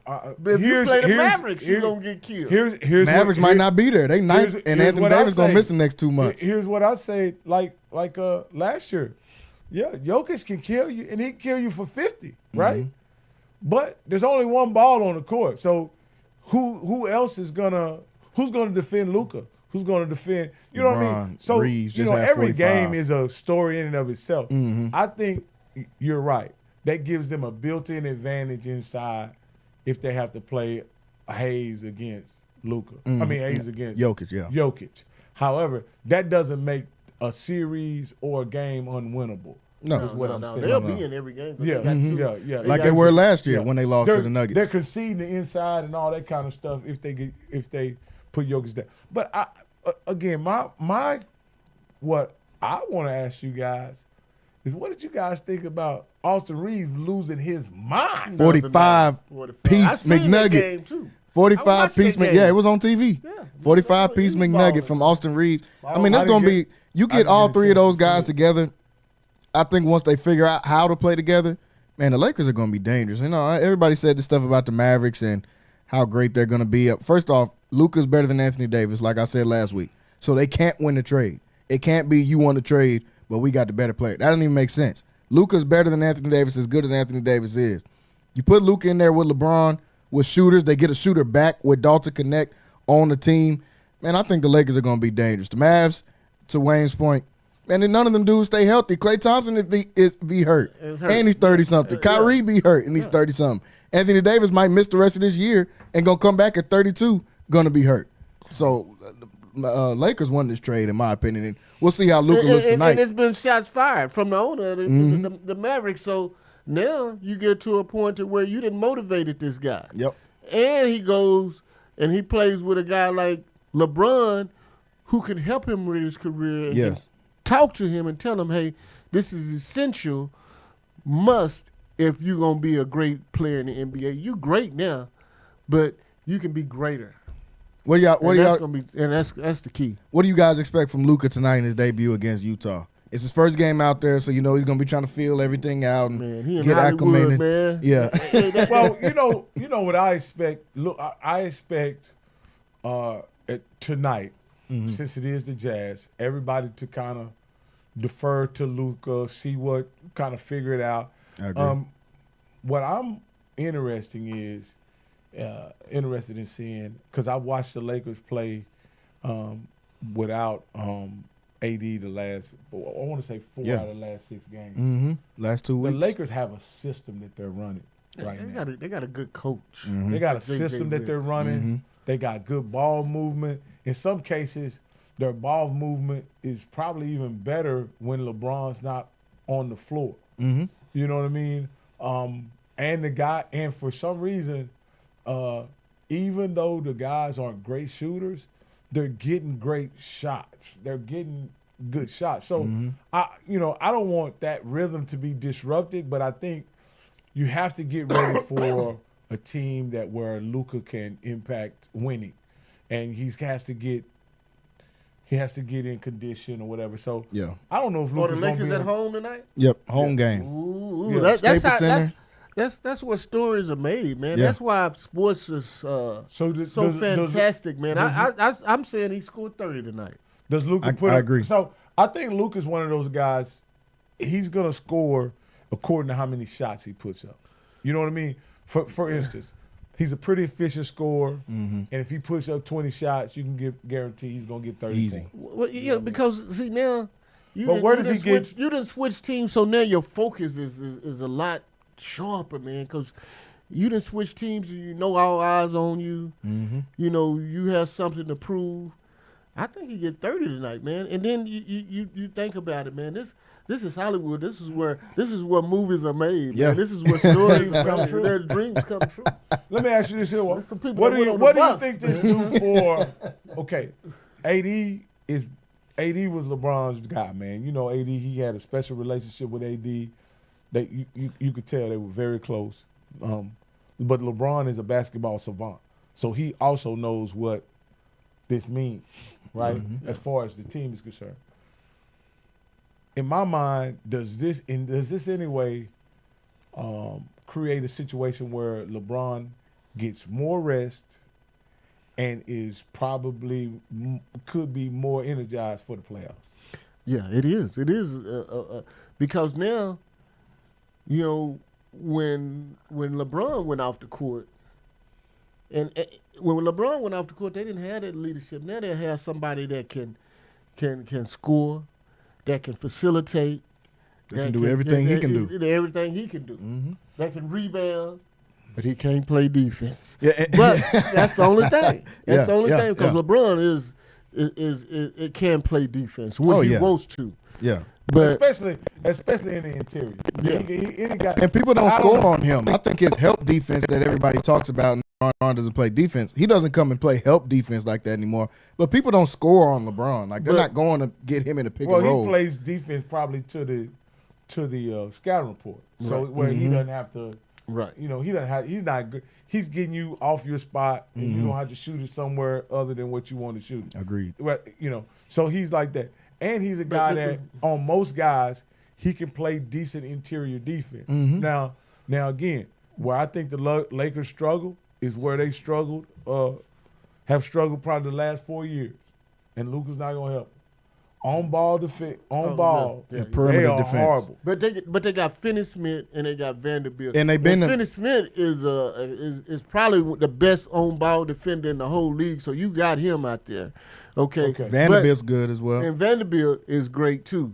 if you play the Mavericks, you're gonna get killed. Mavericks might not be there. They ninth, and Anthony Davis gonna miss the next 2 months. Here's what I say, like last year. Yeah, Jokic can kill you, and he can kill you for 50, right? But there's only one ball on the court. So who's gonna defend Luka? Who's gonna defend? You know what I mean? So Reeves you know, every game is a story in and of itself. I think you're right. That gives them a built-in advantage inside if they have to play Hayes against Luka. I mean Hayes against Jokic. Yeah. Jokic. However, that doesn't make a series or a game unwinnable. No, is what I'm saying. They'll be in every game. Yeah. Like they were last year when they lost to the Nuggets. They're conceding the inside and all that kind of stuff if they put Jokic there. But again, what I want to ask you guys is, what did you guys think about Austin Reeves losing his mind? 45-piece McNugget. 45-piece McNugget. Yeah, it was on TV. Yeah, 45-piece McNugget from Austin Reeves. I mean, that's going to be – you get all three of those guys together, I think once they figure out how to play together, man, the Lakers are going to be dangerous. You know, everybody said this stuff about the Mavericks and how great they're going to be. First off, Luka's better than Anthony Davis, like I said last week. So they can't win the trade. It can't be you won the trade, but we got the better player. That doesn't even make sense. Luka's better than Anthony Davis, as good as Anthony Davis is. You put Luka in there with LeBron, with shooters. They get a shooter back with Dalton Connect on the team. Man, I think the Lakers are going to be dangerous. The Mavs, to Wayne's point, man, none of them dudes stay healthy. Klay Thompson be hurt, and he's 30-something. Kyrie be hurt, and he's 30-something. Anthony Davis might miss the rest of this year and going to come back at 32, going to be hurt. So Lakers won this trade, in my opinion, and we'll see how Luka looks tonight. And it's been shots fired from the owner, the Mavericks. So now you get to a point to where you didn't motivated this guy. Yep. And he goes and he plays with a guy like LeBron, who can help him with his career. Yes. talk to him and tell him, hey, this is essential, must, if you're going to be a great player in the NBA. You great now, but you can be greater. What y'all? And that's the key. What do you guys expect from Luka tonight in his debut against Utah? It's his first game out there, so he's gonna be trying to feel everything out and he get acclimated. Man. Yeah. Well, you know what I expect. Look, I expect tonight, since it is the Jazz, everybody to kind of defer to Luka, see what kind of figure it out. I agree. What I'm interested in seeing, because I watched the Lakers play without AD the last, I want to say 4 out of the last 6 games. Mm-hmm. Last 2 weeks. The Lakers have a system that they're running now. They got a good coach. Mm-hmm. They got a system that they're running. Mm-hmm. They got good ball movement. In some cases, their ball movement is probably even better when LeBron's not on the floor. Mm-hmm. You know what I mean? And for some reason, even though the guys aren't great shooters, they're getting great shots. They're getting good shots. So I don't want that rhythm to be disrupted, but I think you have to get ready for a team where Luka can impact winning, and he has to get in condition or whatever. So yeah, I don't know if The Luka's going to Lakers be at home tonight. Yep, home game. Ooh, Yeah. that's Staples how, Center. that's what stories are made, man. Yeah. That's why sports is so fantastic, man. I'm saying he scored 30 tonight. Does Luka I agree. So I think Luka's one of those guys. He's gonna score according to how many shots he puts up. You know what I mean? For instance, he's a pretty efficient scorer, and if he puts up 20 shots, you can guarantee he's gonna get 30 Easy. points. Well, yeah, because see now, you didn't switch teams, so now your focus is a lot sharper, man. Because you didn't switch teams, and you know all eyes on you. Mm-hmm. You know you have something to prove. I think he get 30 tonight, man. And then you think about it, man. This is Hollywood. This is where movies are made. Yeah. Man. This is where stories come true. Their dreams come true. Let me ask you this here. There's some people What that do you went on the think bus, this do for? Okay, AD was LeBron's guy, man. You know, AD, he had a special relationship with AD. You could tell they were very close. But LeBron is a basketball savant, so he also knows what this means, right? As far as the team is concerned. In my mind, does this in any way create a situation where LeBron gets more rest and is probably could be more energized for the playoffs? Yeah, it is. It is because now, you know, when LeBron went off the court, and when LeBron went off the court, they didn't have that leadership. Now they have somebody that can score, that can facilitate, That can do everything he can do. Everything he can do. Mm-hmm. That can rebound, but he can't play defense. Yeah, But that's the only thing. That's the only yeah, thing because yeah. LeBron it can play defense when he wants to. Yeah. But especially in the interior. Yeah. Any guy, And people don't score on him. I think his help defense that everybody talks about, and LeBron doesn't play defense. He doesn't come and play help defense like that anymore. But people don't score on LeBron. Like they're not going to get him in the pick and roll. Well, he plays defense probably to the scouting report, so Right. where he doesn't have to. right. You know, he doesn't have. He's not good. He's getting you off your spot, and you don't have to shoot it somewhere other than what you want to shoot it. Agreed. Well, you know, so he's like that, and he's a guy that on most guys he can play decent interior defense. Mhm. Now again, where I think the Lakers struggle is where they struggled, have struggled probably the last 4 years, and Luka's not gonna help. On ball defense, ball, Yeah, perimeter they are defense. horrible. But they got Finney-Smith and they got Vanderbilt. And they've been Finney-Smith is probably the best on ball defender in the whole league. So you got him out there, okay? Vanderbilt's good as well. And Vanderbilt is great too.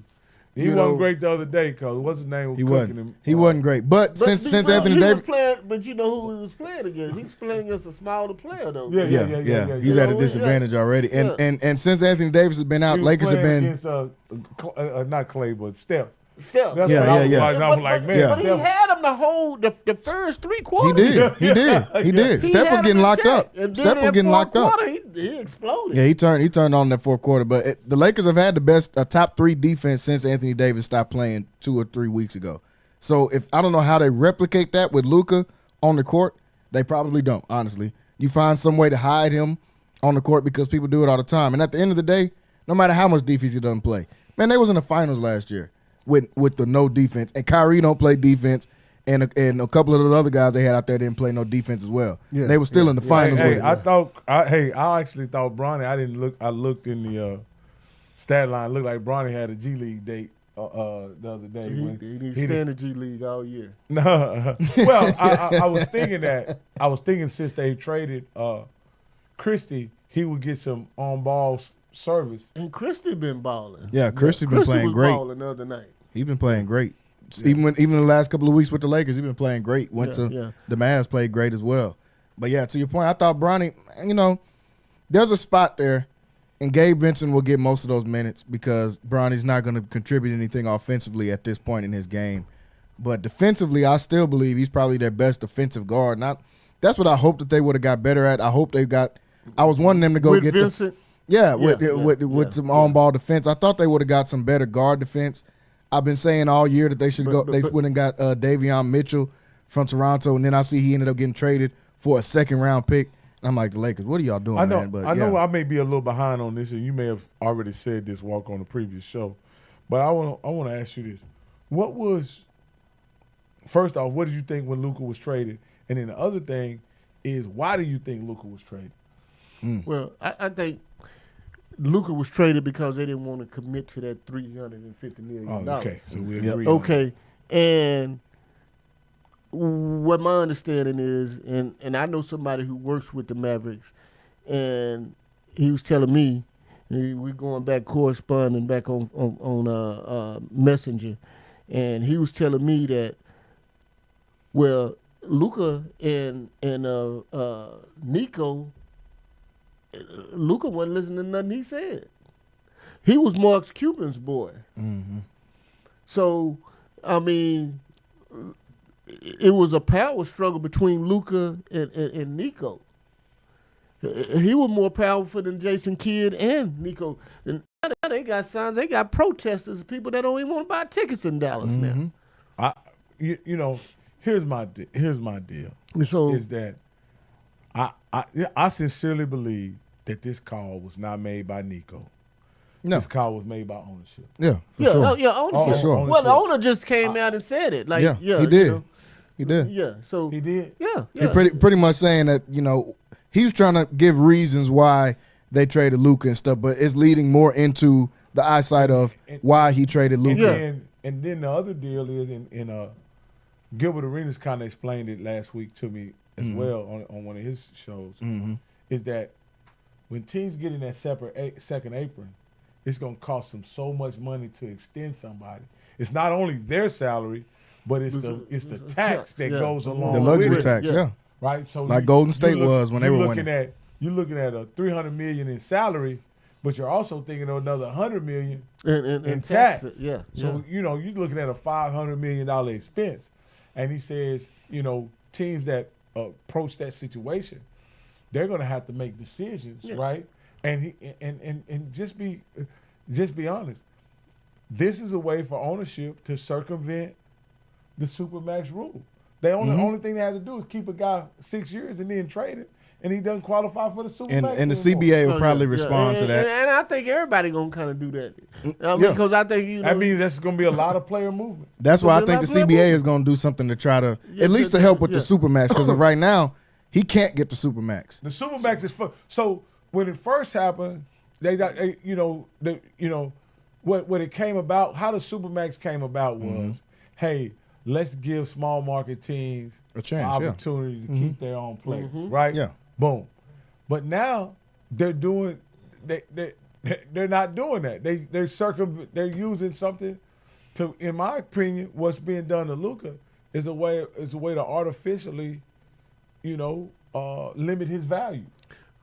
He wasn't great the other day because what's his name was He cooking wasn't. him. He wasn't great. But since Anthony Davis, but you know who he was playing against? He's playing against a smaller player though. Yeah. he's at a disadvantage already. And since Anthony Davis has been out, He was Lakers have playing been against, not Clay, but Steph. Steph. That's Yeah, what yeah, I was yeah. like. I was like, man, Yeah. But he Steph- had him the whole the first 3 He quarters. did. He did. He did. He Steph had was him getting in locked check. up. And then Steph was in getting fourth locked up. quarter, he exploded. Yeah, he turned on that fourth quarter. But the Lakers have had the best top 3 defense since Anthony Davis stopped playing 2 or 3 weeks ago. So if I don't know how they replicate that with Luka on the court, they probably don't. Honestly, you find some way to hide him on the court because people do it all the time. And at the end of the day, no matter how much defense he doesn't play, man, they was in the finals last year with the no defense, and Kyrie don't play defense. And a couple of the other guys they had out there didn't play no defense as well. Yeah, They were still in the finals with Hey, it. I actually thought Bronny. I didn't look. I looked in the stat line. Looked like Bronny had a G League date the other day. He when didn't stay in the G League all year. No, well, I was thinking that. I was thinking since they traded Christie, he would get some on ball service. And Christie been balling. Yeah, Christie been playing great. Balling the other night. He's been playing great. Even the last couple of weeks with the Lakers, he's been playing great. The Mavs played great as well. But yeah, to your point, I thought Bronny, there's a spot there, and Gabe Vincent will get most of those minutes because Bronny's not going to contribute anything offensively at this point in his game. But defensively, I still believe he's probably their best defensive guard. That's what I hope that they would have got better at. I hope they got. I was wanting them to go with get Vincent. with some on-ball defense. I thought they would have got some better guard defense. I've been saying all year that they should go. They went and got Davion Mitchell from Toronto, and then I see he ended up getting traded for a second-round pick. And I'm like, the Lakers, what are y'all doing, man? But I know I may be a little behind on this, and you may have already said this walk on the previous show, but I want to ask you this: what was first off, what did you think when Luka was traded, and then the other thing is, why do you think Luka was traded? Well, I think Luka was traded because they didn't want to commit to that $350 million. Oh, okay, so we agree. Okay, and what my understanding is, and I know somebody who works with the Mavericks, and he was telling me, we're going back corresponding back on Messenger, and he was telling me that, well, Luka and Nico. Luka wasn't listening to nothing he said. He was Mark Cuban's boy. Mm-hmm. So, I mean, it was a power struggle between Luka and Nico. He was more powerful than Jason Kidd and Nico. And now they got signs. They got protesters, people that don't even want to buy tickets in Dallas now. Here's my deal. So is that I sincerely believe that this call was not made by Nico. No. This call was made by ownership. Yeah, for sure. Owner, for sure. Well, the owner just came out and said it. Like, he did. He did. Yeah, so He did. Yeah. He pretty much saying that he was trying to give reasons why they traded Luka and stuff, but it's leading more into the eyesight of why he traded Luka. And then the other deal is in Gilbert Arenas kind of explained it last week to me as well on one of his shows. Is that when teams get in that second apron, it's going to cost them so much money to extend somebody. It's not only their salary, but it's the tax that goes along the luxury with tax, it. Right? So like Golden State was when they were winning. You're looking at a $300 million in salary, but you're also thinking of another $100 million in tax. So you're looking at a $500 million expense. And he says, teams that approach that situation, they're going to have to make decisions, right? And just be honest. This is a way for ownership to circumvent the Supermax rule. The only thing they have to do is keep a guy 6 years and then trade it, and he doesn't qualify for the Supermax. And the CBA will probably respond to that. And I think everybody gonna kind of do that. Because I think that means that's gonna be a lot of player movement. That's why I think the CBA is gonna do something to try to at least to help with the Supermax, because right now he can't get the Supermax. The Supermax is so when it first happened, they got what it came about. How the Supermax came about was, hey, let's give small market teams a chance, opportunity to keep their own players, right? Yeah. Boom. But now they're not doing that. They're using something to, in my opinion, what's being done to Luka is a way to artificially, limit his value.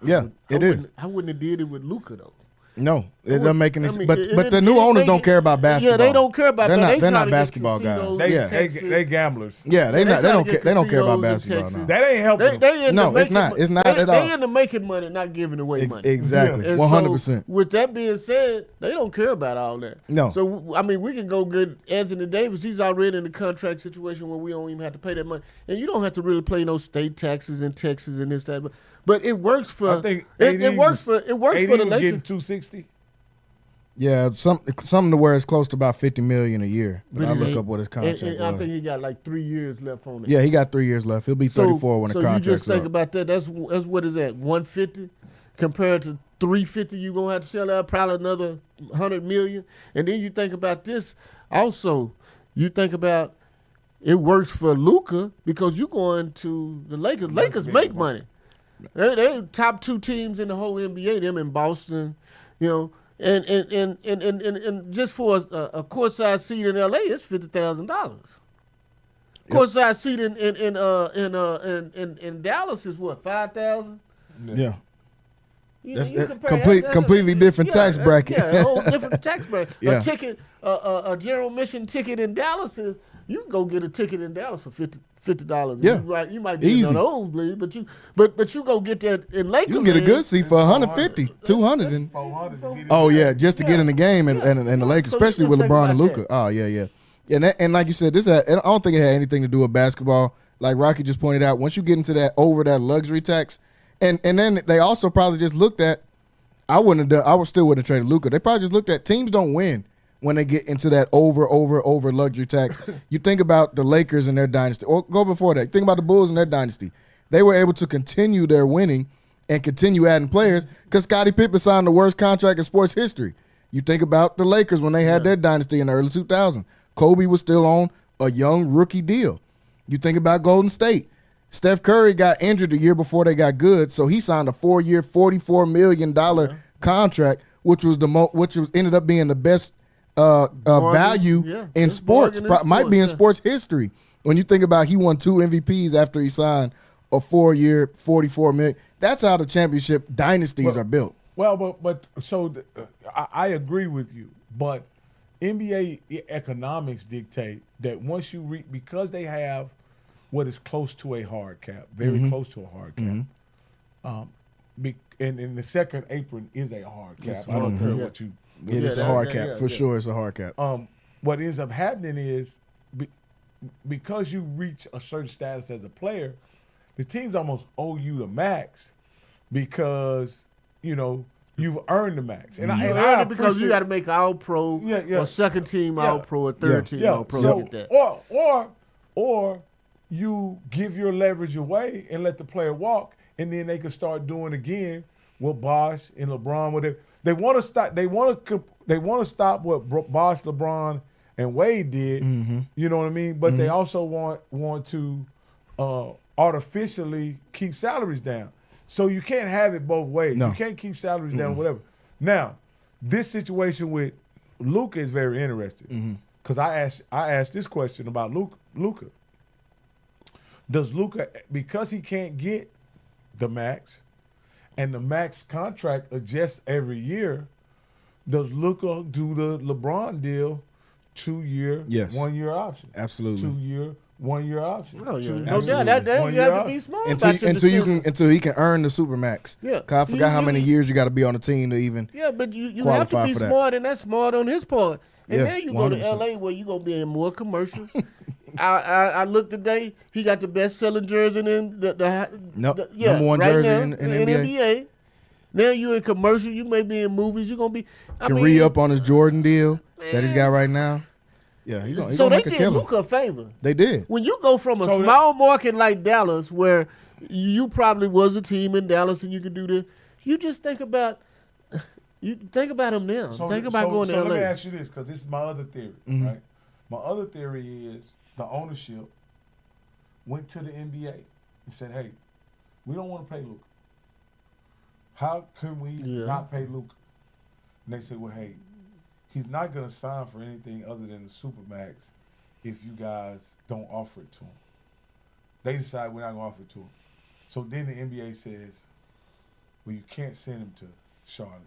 Yeah, it is. I wouldn't have did it with Luka though. No, it doesn't make any I sense. mean, But the new owners don't care about basketball. Yeah, they don't care about they're that. They're try not to get basketball guys. casinos Yeah, in they gamblers. yeah, they try to don't get care. They don't care about casinos in basketball. Texas. No. That ain't helping. They into No, it's making not. It's not they, at all. They into making money, not giving away money. Exactly, And 100%. So, with that being said, they don't care about all that. No. So I mean, we can go get Anthony Davis. He's already in the contract situation where we don't even have to pay that money, and you don't have to really pay no state taxes in Texas and this that. But it works for. I think it works for the getting Lakers. 260. Yeah, something to where it's close to about $50 million a year. But I it look ain't- up what his contract and was. I think he got like 3 years left on it. Yeah, he got 3 years left. He'll be 34 when the so contract's you just think up. about that. That's what is that? 150 compared to 350. You gonna have to shell out probably another 100 million. And then you think about this. Also, you think about it works for Luka because you going to the Lakers. Lakers make money. They're top 2 teams in the whole NBA. Them in Boston, you know. And just for a courtside seat in LA, it's $50,000. Courtside seat in Dallas is what, 5,000? Yeah. That's compare completely different tax bracket. Yeah, a whole different tax bracket. Yeah. A ticket, a general admission ticket in Dallas is you can go get a ticket in Dallas for $50. Yeah. You might be Easy. on the nosebleed, but you go get that in Lakeland. You can get a good seat for 150, 200, and 400 to get it. oh yeah, just to get in the game and the Lakers, So you especially just with think LeBron and about Luka. Oh yeah. And like you said, I don't think it had anything to do with basketball. Like Rocky just pointed out, once you get into that luxury tax, and then they also probably just looked at. I still wouldn't have traded Luka. They probably just looked at teams don't win when they get into that over luxury tax. You think about the Lakers and their dynasty, or go before that. Think about the Bulls and their dynasty. They were able to continue their winning and continue adding players because Scottie Pippen signed the worst contract in sports history. You think about the Lakers when they had their dynasty in the early 2000s. Kobe was still on a young rookie deal. You think about Golden State. Steph Curry got injured the year before they got good, so he signed a 4-year, $44 million contract, which ended up being the best value in sports. Might be in sports history. When you think about, he won 2 MVPs after he signed a 4-year, $44 million. That's how the championship dynasties are built. Well, I agree with you, but NBA economics dictate that once you because they have what is close to a hard cap, very close to a hard cap, and the second apron is a hard cap. I don't care what you. It is a hard cap for sure. It's a hard cap. What ends up happening is because you reach a certain status as a player, the teams almost owe you the max because you've earned the max. And You I earned it because you appreciate- got to make All Pro, or second team All Pro, or third team All Pro. So, to get that. or you give your leverage away and let the player walk, and then they can start doing again what Bosh and LeBron. Whatever they want to stop. They want to stop what Bosh, LeBron, and Wade did. You know what I mean? But they also want to artificially keep salaries down. So you can't have it both ways. No. You can't keep salaries down, whatever. Now, this situation with Luka is very interesting because I asked this question about Luka. Does Luka, because he can't get the max, and the max contract adjusts every year, does Luka do the LeBron deal, 2-year, Yes. 1-year option? Absolutely. 2-year, 1-year option. Oh yeah, no Absolutely. doubt. That you 1 year have to out. be smart Until about your decisions. until he can earn the supermax. Yeah. 'Cause I forgot how many You- years you got to be on the team to even. Yeah, but you have to qualify be for that. smart, and that's smart on his part. And Yeah, now you go to 100%. LA where you gonna be in more commercials. I looked today. He got the best selling jersey in Nope. Number one right jersey now, in NBA. Now you in commercial. You may be in movies. You gonna be. Can re-up on his Jordan deal that he's got right now. Yeah, he's So gonna they make a did killer. Luka a favor. They did. When you go from a So small market like Dallas, where you probably was a team in Dallas and you could do this, you just think about him now. Think about going to so LA. let me ask you this, because this is my other theory, Mhm. right? My other theory is the ownership went to the NBA and said, "Hey, we don't want to pay Luka. How can we not pay Luka?" And they said, "Well, hey, he's not going to sign for anything other than the Supermax if you guys don't offer it to him." They decide we're not going to offer it to him. So then the NBA says, "Well, you can't send him to Charlotte.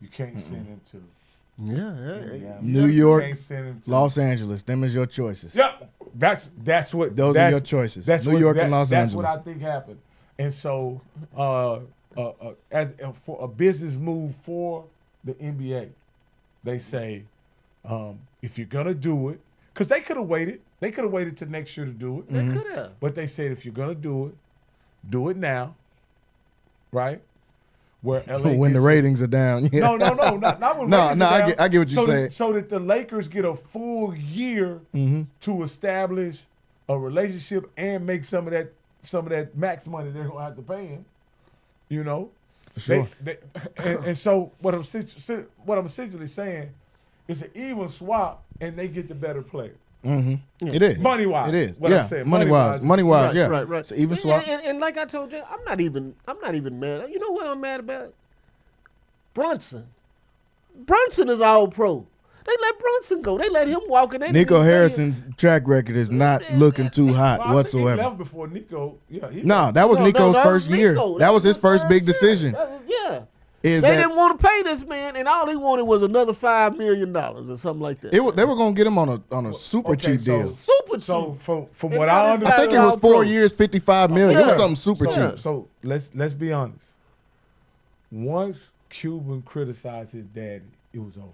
You can't send him to Indiana. New You York, can't send him to Los Angeles. Them is your choices. Yep, that's what. Those are your choices. That's New what, York and Los that's Angeles. what I think happened. And so, for a business move for the NBA, they say, if you're gonna do it, because they could have waited. They could have waited till next year to do it. They could have. But they said, if you're gonna do it now, right? Where LA when the gets- ratings are down. Yeah. No, not when No, ratings no, are down. I get what you're so saying. so that the Lakers get a full year to establish a relationship and make some of that max money they're gonna have to pay him. You know, For sure. And so what I'm essentially saying is an even swap, and they get the better player. It is. Money wise, It is. What yeah. I'm saying. Money wise. Money wise. Yeah. Right. It's an even swap. And like I told you, I'm not even mad. You know what I'm mad about? Brunson. Brunson is all pro. They let Brunson go. They let him walk, and they Nico didn't say- Harrison's track record is not looking too hot Well, I think whatsoever. He left before Nico. Yeah. No, that was Nico's that first was year. Nico. That was his first big year. decision. That was- yeah. Is They that didn't want to pay this man, and all he wanted was another $5 million or something like that. they were going to get him on a super Okay, cheap so- deal. super cheap. So from And what now I this understand, I think it all was 4 pro. years, $55 million. It was Yeah. something super So- cheap. So let's be honest. Once Cuban criticized his daddy, it was over.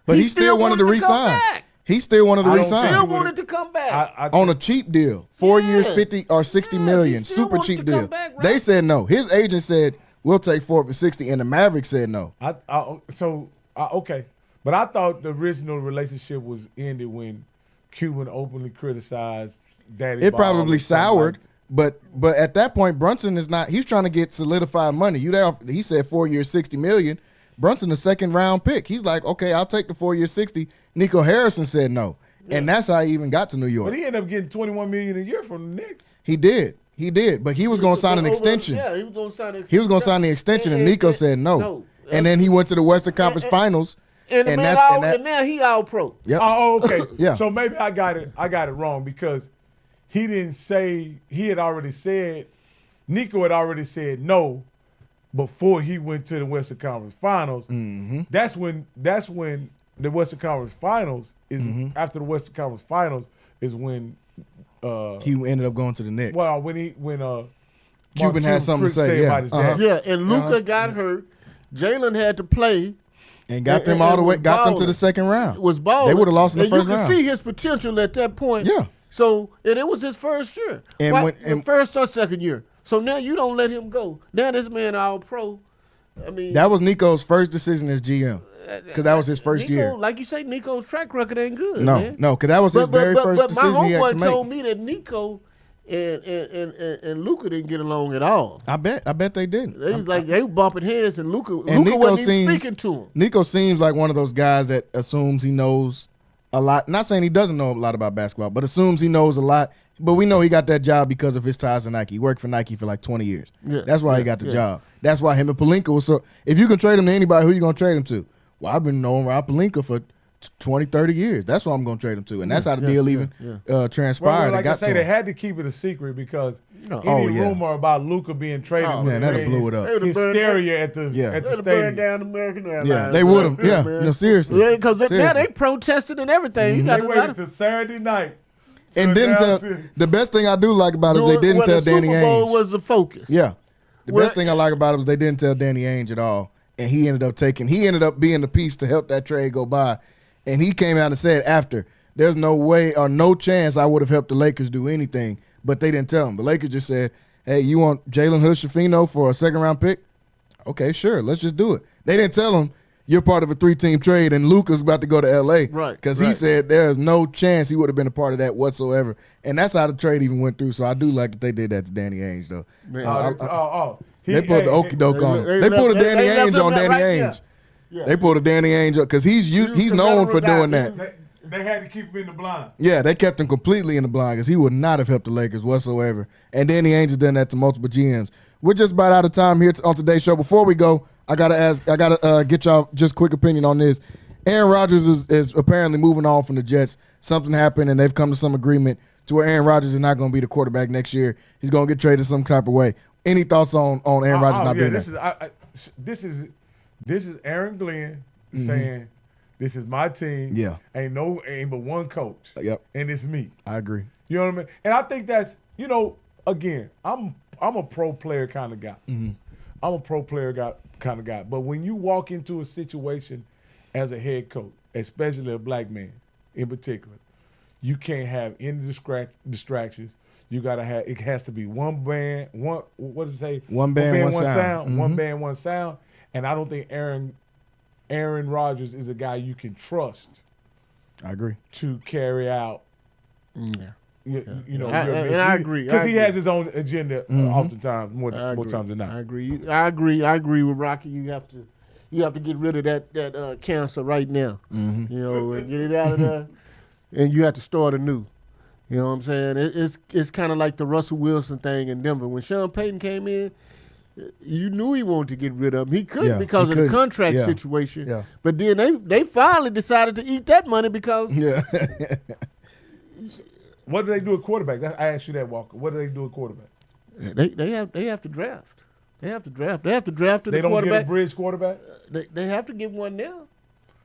But he still wanted to come resign. back. He still wanted to I don't resign Still think- wanted to come back. I on a cheap deal. 4 years, Yes. 50 or 60 Yes, million. he still Super wanted cheap to come deal. back, right? They said no. His agent said, we'll take 4 for 60, and the Mavericks said no. Okay, but I thought the original relationship was ended when Cuban openly criticized Daddy. It Ball probably or something soured, like but at that point, Brunson is not. He's trying to get solidified money. He said 4 years, 60 million. Brunson, a second round pick. He's like, okay, I'll take the 4 years, 60. Nico Harrison said no, and that's how he even got to New York. But he ended up getting $21 million a year from the Knicks. He did, but he was going to sign an extension. Yeah, he was going to sign an extension. He was going to sign the extension, and Nico said no. And then he went to the Western Conference Finals, And, and and now he all pro. Yep. Oh, okay. Yeah. So maybe I got it wrong because he didn't say Nico had already said no before he went to the Western Conference Finals. Mm-hmm. That's when the Western Conference Finals is after the Western Conference Finals is when he ended up going to the Knicks. when Cuban had something to say, yeah. about his dad. Yeah, and Luka got hurt. Jalen had to play. And got them all the way, was got them to balling. the second round. Was balling. They would have lost in the and first you round. could see his potential at that point. Yeah. So, and it was his first year. And first or second year. So now you don't let him go. Now this man all pro. I mean, That was Nico's first decision as GM, because that was his first Nico, year. like you say, Nico's track record ain't good. No, man. because that was his very first but decision my he had to homeboy make. told me that Nico and Luka didn't get along at all. I bet they didn't. They was like they were bumping heads, and Luka Nico wasn't even seems- speaking to him. Nico seems like one of those guys that assumes he knows a lot. Not saying he doesn't know a lot about basketball, but assumes he knows a lot. But we know he got that job because of his ties to Nike. He worked for Nike for like 20 years. Yeah, That's why he got the job. That's why him and Pelinka was so. If you can trade him to anybody, who you going to trade him to? Well, I've been knowing Rob Pelinka for 20, 30 years. That's why I'm going to trade him to. And that's how the deal even transpired. Well, like and got I say, to they him. had to keep it a secret because No. any Oh, yeah. rumor about Luka being traded, Oh, would Man, that'd have create blew it up. They would've burned hysteria at the Yeah. at the They'd have burned stadium. down American Airlines. Yeah, they would have. Yeah, man. no, seriously. Yeah, because now Seriously. they protested and everything. You They got waited till Saturday night. And didn't tell. The best thing I do like about it is they didn't tell Danny Super Bowl Ainge. was the focus. Yeah. The Well, best thing I like about it was they didn't tell Danny Ainge at all. And he ended up being the piece to help that trade go by. And he came out and said after, there's no way or no chance I would have helped the Lakers do anything. But they didn't tell him. The Lakers just said, hey, you want Jalen Hood-Schifino for a second-round pick? Okay, sure. Let's just do it. They didn't tell him you're part of a 3-team trade and Luka's about to go to L.A. Right, Because he right. said there's no chance he would have been a part of that whatsoever. And that's how the trade even went through. So I do like that they did that to Danny Ainge, though. Man. They put the okey doke on him. They pulled a Danny Ainge on Danny Ainge. Yeah. They pulled a Danny Ainge up because he's known for doing that. They had to keep him in the blind. Yeah, they kept him completely in the blind because he would not have helped the Lakers whatsoever. And Danny Ainge has done that to multiple GMs. We're just about out of time here on today's show. Before we go, I gotta get y'all just quick opinion on this. Aaron Rodgers is apparently moving on from the Jets. Something happened and they've come to some agreement to where Aaron Rodgers is not going to be the quarterback next year. He's going to get traded some type of way. Any thoughts on Aaron Rodgers not being there? This This is Aaron Glenn saying, "This is my team. Yeah. Ain't but one coach. Yep. And it's me." I agree. You know what I mean? And I think that's, again, I'm a pro player kind of guy. I'm a pro player kind of guy. But when you walk into a situation as a head coach, especially a black man in particular, you can't have any distractions. You gotta have. It has to be one band. What does it say? One band, one sound. One band, one sound. And I don't think Aaron Rodgers is a guy you can trust. I agree. To carry out. You know, I agree because he has his own agenda oftentimes more times than not. I agree with Rocky. You have to get rid of that cancer right now. You know, and get it out of there, and you have to start anew. You know what I'm saying? It's kind of like the Russell Wilson thing in Denver. When Sean Payton came in, you knew he wanted to get rid of him. He couldn't because of the contract situation. Yeah. But then they finally decided to eat that money because What do they do at quarterback? I asked you that, Walker. What do they do at quarterback? They have to draft. They have to draft. They have to draft to the quarterback. They don't get a bridge quarterback? They have to get one now.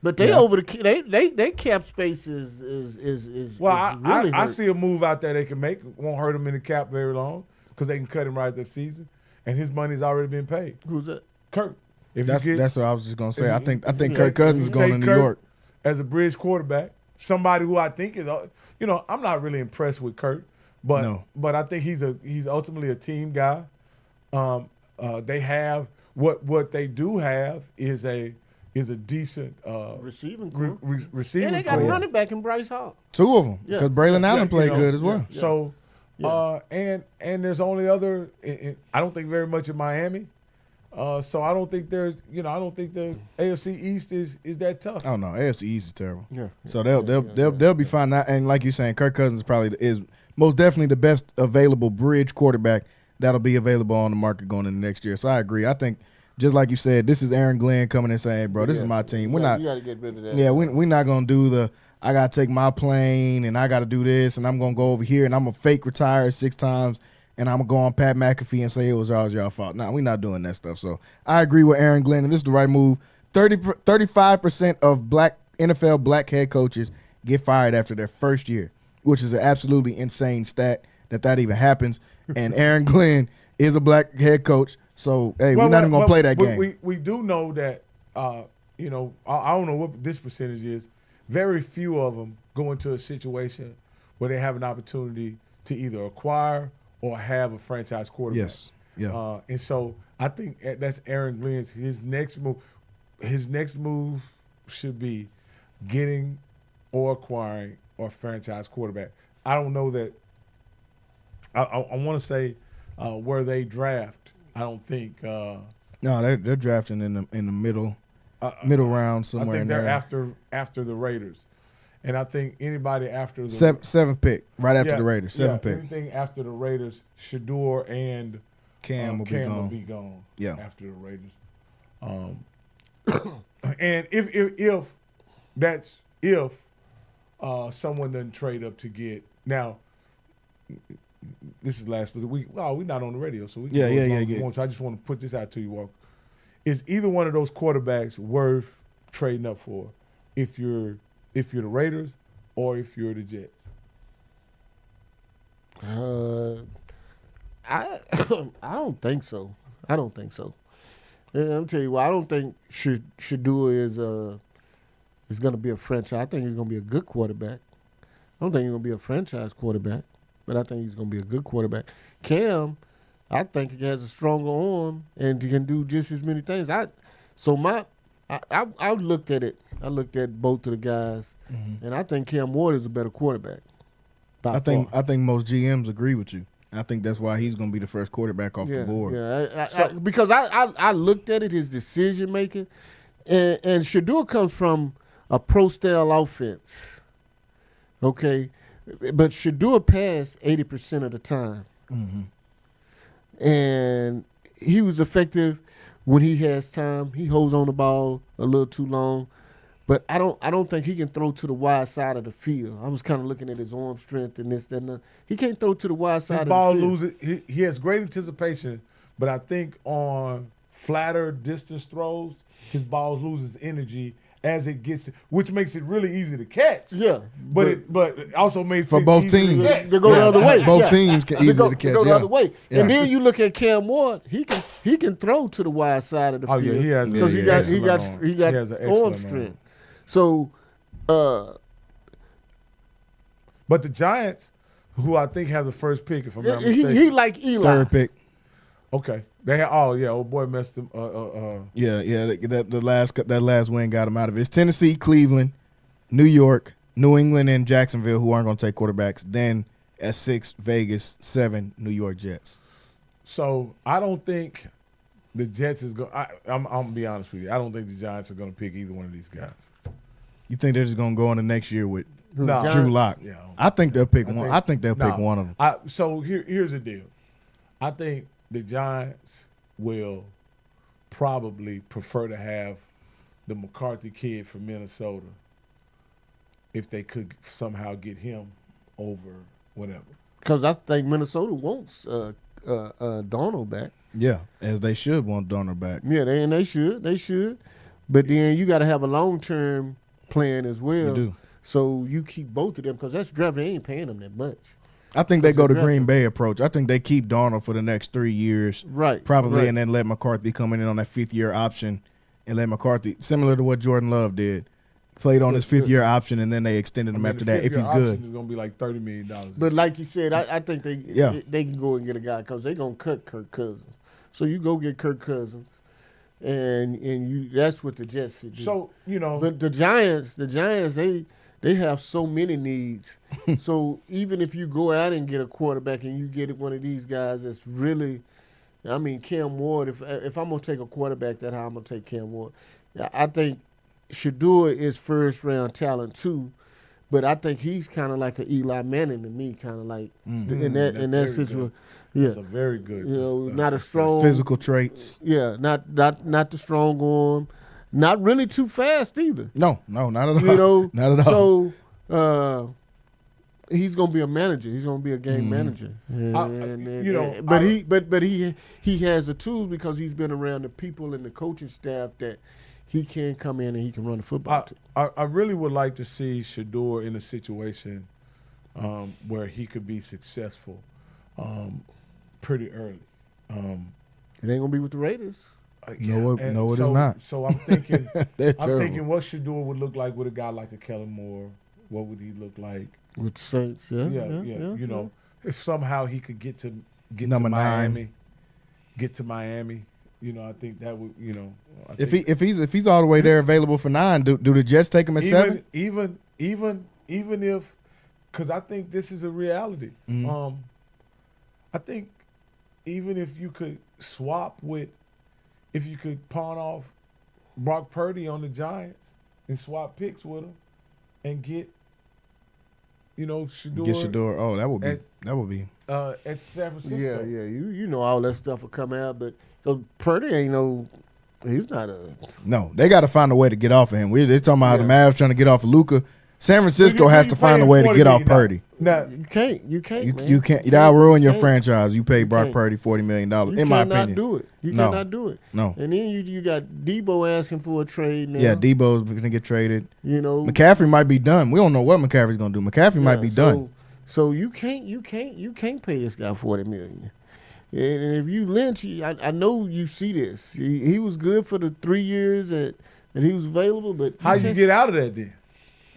But they over they cap space is well. Really I see a move out there they can make. Won't hurt them in the cap very long because they can cut him right this season, and his money's already been paid. Who's that? Kirk. That's what I was just gonna say. I think Kirk Cousins is going to New York as a bridge quarterback. Somebody who I think is, I'm not really impressed with Kirk, but I think he's ultimately a team guy. They have what they do have is a decent receiving core. Receiving and they got a running back in Bryce Hall. Two of them, because Braylon Allen played good as well. So, and there's only other. I don't think very much in Miami. So I don't think there's, I don't think the AFC East is that tough. Oh no, AFC East is terrible. Yeah. So they'll be fine. And like you're saying, Kirk Cousins is most definitely the best available bridge quarterback that'll be available on the market going into next year. So I agree. I think, just like you said, this is Aaron Glenn coming and saying, "Bro, this is my team. We're not. You gotta get rid of that. Yeah, we're not gonna do the. I gotta take my plane and I gotta do this and I'm gonna go over here and I'm gonna fake retire 6 times and I'm gonna go on Pat McAfee and say it was y'all fault. No, we're not doing that stuff. So I agree with Aaron Glenn, and this is the right move. 35% of NFL black head coaches get fired after their first year, which is an absolutely insane stat that even happens. And Aaron Glenn is a black head coach. So, hey, we're not even going to play that game. We do know that, I don't know what this percentage is. Very few of them go into a situation where they have an opportunity to either acquire or have a franchise quarterback. Yes. Yeah. And so I think that's Aaron Glenn's. His next move should be getting or acquiring or franchise quarterback. I don't know that. I want to say where they draft. I don't think. No, they're drafting in the middle round somewhere. I think in they're there. after the Raiders, and I think anybody after the seventh pick, right after the Raiders, seventh pick. Anything after the Raiders, Shador and Cam will be gone. Yeah, after the Raiders. And if someone doesn't trade up to get now. This is last of the week. Well, we're not on the radio, so we can go. So I just want to put this out to you, Walker. Is either one of those quarterbacks worth trading up for if you're the Raiders or if you're the Jets? I don't think so. And I'll tell you why. I don't think Shador is going to be a franchise. I think he's going to be a good quarterback. I don't think he's going to be a franchise quarterback. But I think he's going to be a good quarterback. Cam, I think he has a stronger arm and he can do just as many things. I looked at it. I looked at both of the guys, and I think Cam Ward is a better quarterback. I think most GMs agree with you. I think that's why he's going to be the first quarterback off the board. Yeah, because I looked at it, his decision making, and Shador comes from a pro style offense. Okay. But Shador passed 80% of the time. And he was effective when he has time. He holds on the ball a little too long. But I don't think he can throw to the wide side of the field. I was kind of looking at his arm strength and this, that, and that. He can't throw to the wide side of the field. He has great anticipation, but I think on flatter distance throws, his balls loses energy as it gets, which makes it really easy to catch. Yeah, but it also makes for it both easy teams to catch. to go the other way. Both Yeah. teams can easily catch. They go the other way. Yeah. And then you look at Cam Ward. He can throw to the wide side of the Oh field. yeah, he has because he got has an arm excellent strength. So, but the Giants, who I think have the first pick, if I'm not mistaken, he like Eli. Third pick. okay, they had, old boy messed them. Yeah. That last win got him out of it. It's Tennessee, Cleveland, New York, New England, and Jacksonville, who aren't going to take quarterbacks. Then at 6, Vegas, 7, New York Jets. So I don't think the Jets is going. I'm gonna be honest with you. I don't think the Giants are going to pick either one of these guys. You think they're just going to go in the next year with No. Drew Lock? Yeah, I think they'll pick one. think- I think they'll pick no. one of them. So here's the deal. I think the Giants will probably prefer to have the McCarthy kid from Minnesota if they could somehow get him over whatever. Because I think Minnesota wants Darnold back. Yeah, as they should want Donner back. Yeah, they should. But then you got to have a long-term plan as well. You do. So you keep both of them because that's draft. They ain't paying them that much. I think they That's go a the draft Green pick. Bay approach. I think they keep Darnold for the next 3 years, Right. probably, right. and then let McCarthy come in on that 5th-year option, and let McCarthy, similar to what Jordan Love did, played on his 5th-year option, and then they extended him after that if he's good. It's going to be like $30 million. But like you said, I think Yeah. they can go and get a guy because they're gonna cut Kirk Cousins. So you go get Kirk Cousins, and you that's what the Jets should do. So, But the Giants, they have so many needs. So even if you go out and get a quarterback and you get one of these guys that's really, I mean, Cam Ward. If I'm gonna take a quarterback, that's how I'm gonna take Cam Ward. I think Shador is first round talent too, but I think he's kind of like an Eli Manning to me, kind of like in that situation. Yeah, That's a very good. not a strong Physical traits. Yeah, not the strong arm, not really too fast either. No, not at all. You know, not at all. So he's gonna be a manager. He's gonna be a game manager. But he has the tools because he's been around the people and the coaching staff that he can come in and he can run the football team. I really would like to see Shador in a situation where he could be successful pretty early. It ain't gonna be with the Raiders. No, it is so, not. So I'm thinking, They're I'm terrible. thinking what Shador would look like with a guy like a Kellen Moore. What would he look like? With the Saints, yeah. If somehow he could get to Number 9. Miami, get to Miami, I think that would, I think If he's all the way there available for 9, do the Jets take him at 7? even if, because I think this is a reality. Mhm. I think even if you could if you could pawn off Brock Purdy on the Giants and swap picks with him and get, Shador. Get Shador. Oh, that would be. At San Francisco. Yeah. You know all that stuff will come out, but Purdy ain't he's not a. No, they got to find a way to get off of him. They're talking about the Mavs trying to get off of Luka. San Francisco You has to find a paying way to $40 get off million. Purdy. Now, You can't. You can't. That'll ruin your can't. franchise. You pay You Brock can't. Purdy $40 million. You In my cannot opinion, do it. You No. cannot do it. no. And then you got Debo asking for a trade now. Yeah, Debo's gonna get traded. McCaffrey might be done. We don't know what McCaffrey's gonna do. McCaffrey might be done. So you can't pay this guy $40 million. And if you Lynch, I know you see this. He was good for the 3 years that he was available, but how you get out of that then?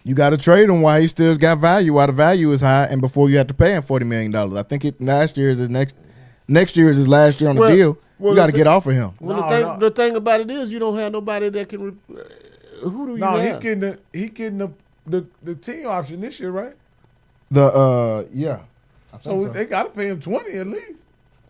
You got to trade him while he still got value, while the value is high, and before you have to pay him $40 million. I think next year is his next year is his last year on the deal. You got to get off of him. Well, the thing about it is you don't have nobody that can. Who do you have? he getting the team option this year, right? Yeah. I think So they got to pay him 20 at least.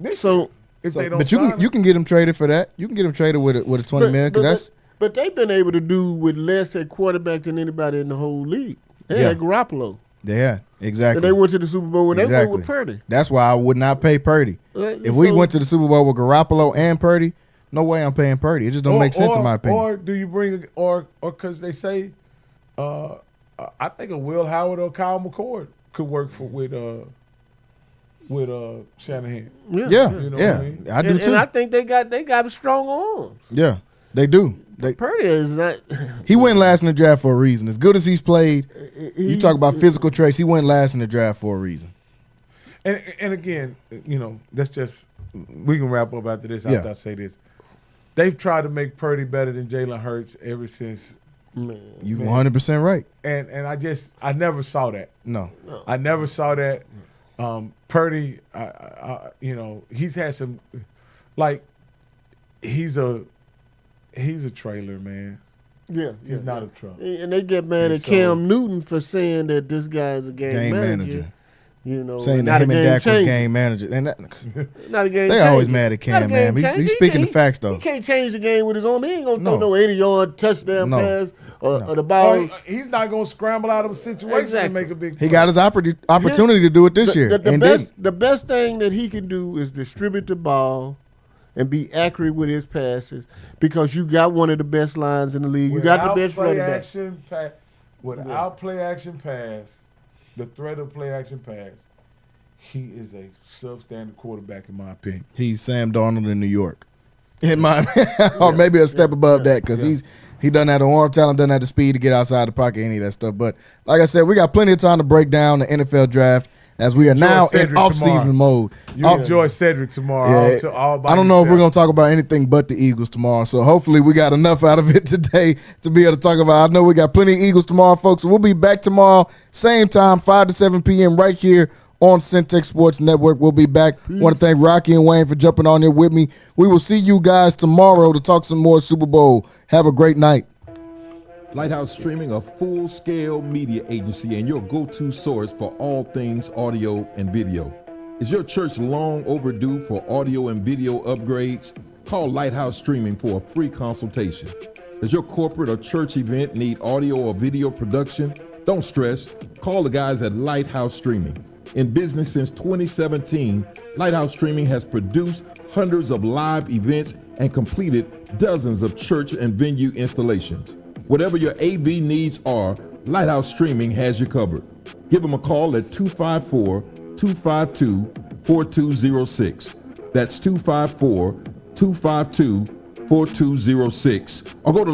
If they don't, but sign him. you can get him traded for that. You can get him traded with a $20 million because that's. But they've been able to do with less at quarterback than anybody in the whole league. They had Garoppolo. Yeah, exactly. And they went to the Super Bowl when they went with Purdy. That's why I would not pay Purdy. If we went to the Super Bowl with Garoppolo and Purdy, no way I'm paying Purdy. It just don't make sense in my opinion. Or do you bring or because they say, I think a Will Howard or Kyle McCord could work with with Shanahan. Yeah, You know yeah. what I mean? I do too. And I think they got strong arms. Yeah, they do. Purdy is not. He went last in the draft for a reason. As good as he's played, you talk about physical traits. He went last in the draft for a reason. And again, that's just we can wrap up after this. Yeah. After I say this, they've tried to make Purdy better than Jalen Hurts ever since. You 100% right. And I never saw that. No. I never saw that. Purdy, he's had some, like, he's a trailer, man. Yeah, He's not a truck. And they get mad at Cam Newton for saying that this guy's a game manager. Saying that him and Dak was game manager. And that, not a game they always mad at Cam, man. He's speaking the facts, though. He can't change the game with his arm. He ain't going to throw no 80-yard touchdown pass or the ball. He's not going to scramble out of a situation to make a big play. He got his opportunity to do it this year. The best thing that he can do is distribute the ball and be accurate with his passes because you got one of the best lines in the league. You got the best running back. Without play-action pass, the threat of play-action pass, he is a substandard quarterback in my opinion. He's Sam Darnold in New York, in my or maybe a step above that because he doesn't have the arm talent, doesn't have the speed to get outside the pocket, any of that stuff. But like I said, we got plenty of time to break down the NFL draft as we are now in off-season mode. You enjoy Cedric tomorrow. Yeah, all by I don't know yourself. if we're going to talk about anything but the Eagles tomorrow. So hopefully we got enough out of it today to be able to talk about. I know we got plenty of Eagles tomorrow, folks. So we'll be back tomorrow, same time, 5 to 7 p.m. right here on Centex Sports Network. We'll be back. Want to thank Rocky and Wayne for jumping on here with me. We will see you guys tomorrow to talk some more Super Bowl. Have a great night. Lighthouse Streaming, a full-scale media agency and your go-to source for all things audio and video. Is your church long overdue for audio and video upgrades? Call Lighthouse Streaming for a free consultation. Does your corporate or church event need audio or video production? Don't stress. Call the guys at Lighthouse Streaming. In business since 2017, Lighthouse Streaming has produced hundreds of live events and completed dozens of church and venue installations. Whatever your AV needs are, Lighthouse Streaming has you covered. Give them a call at 254-252-4206. That's 254-252-4206. Or go to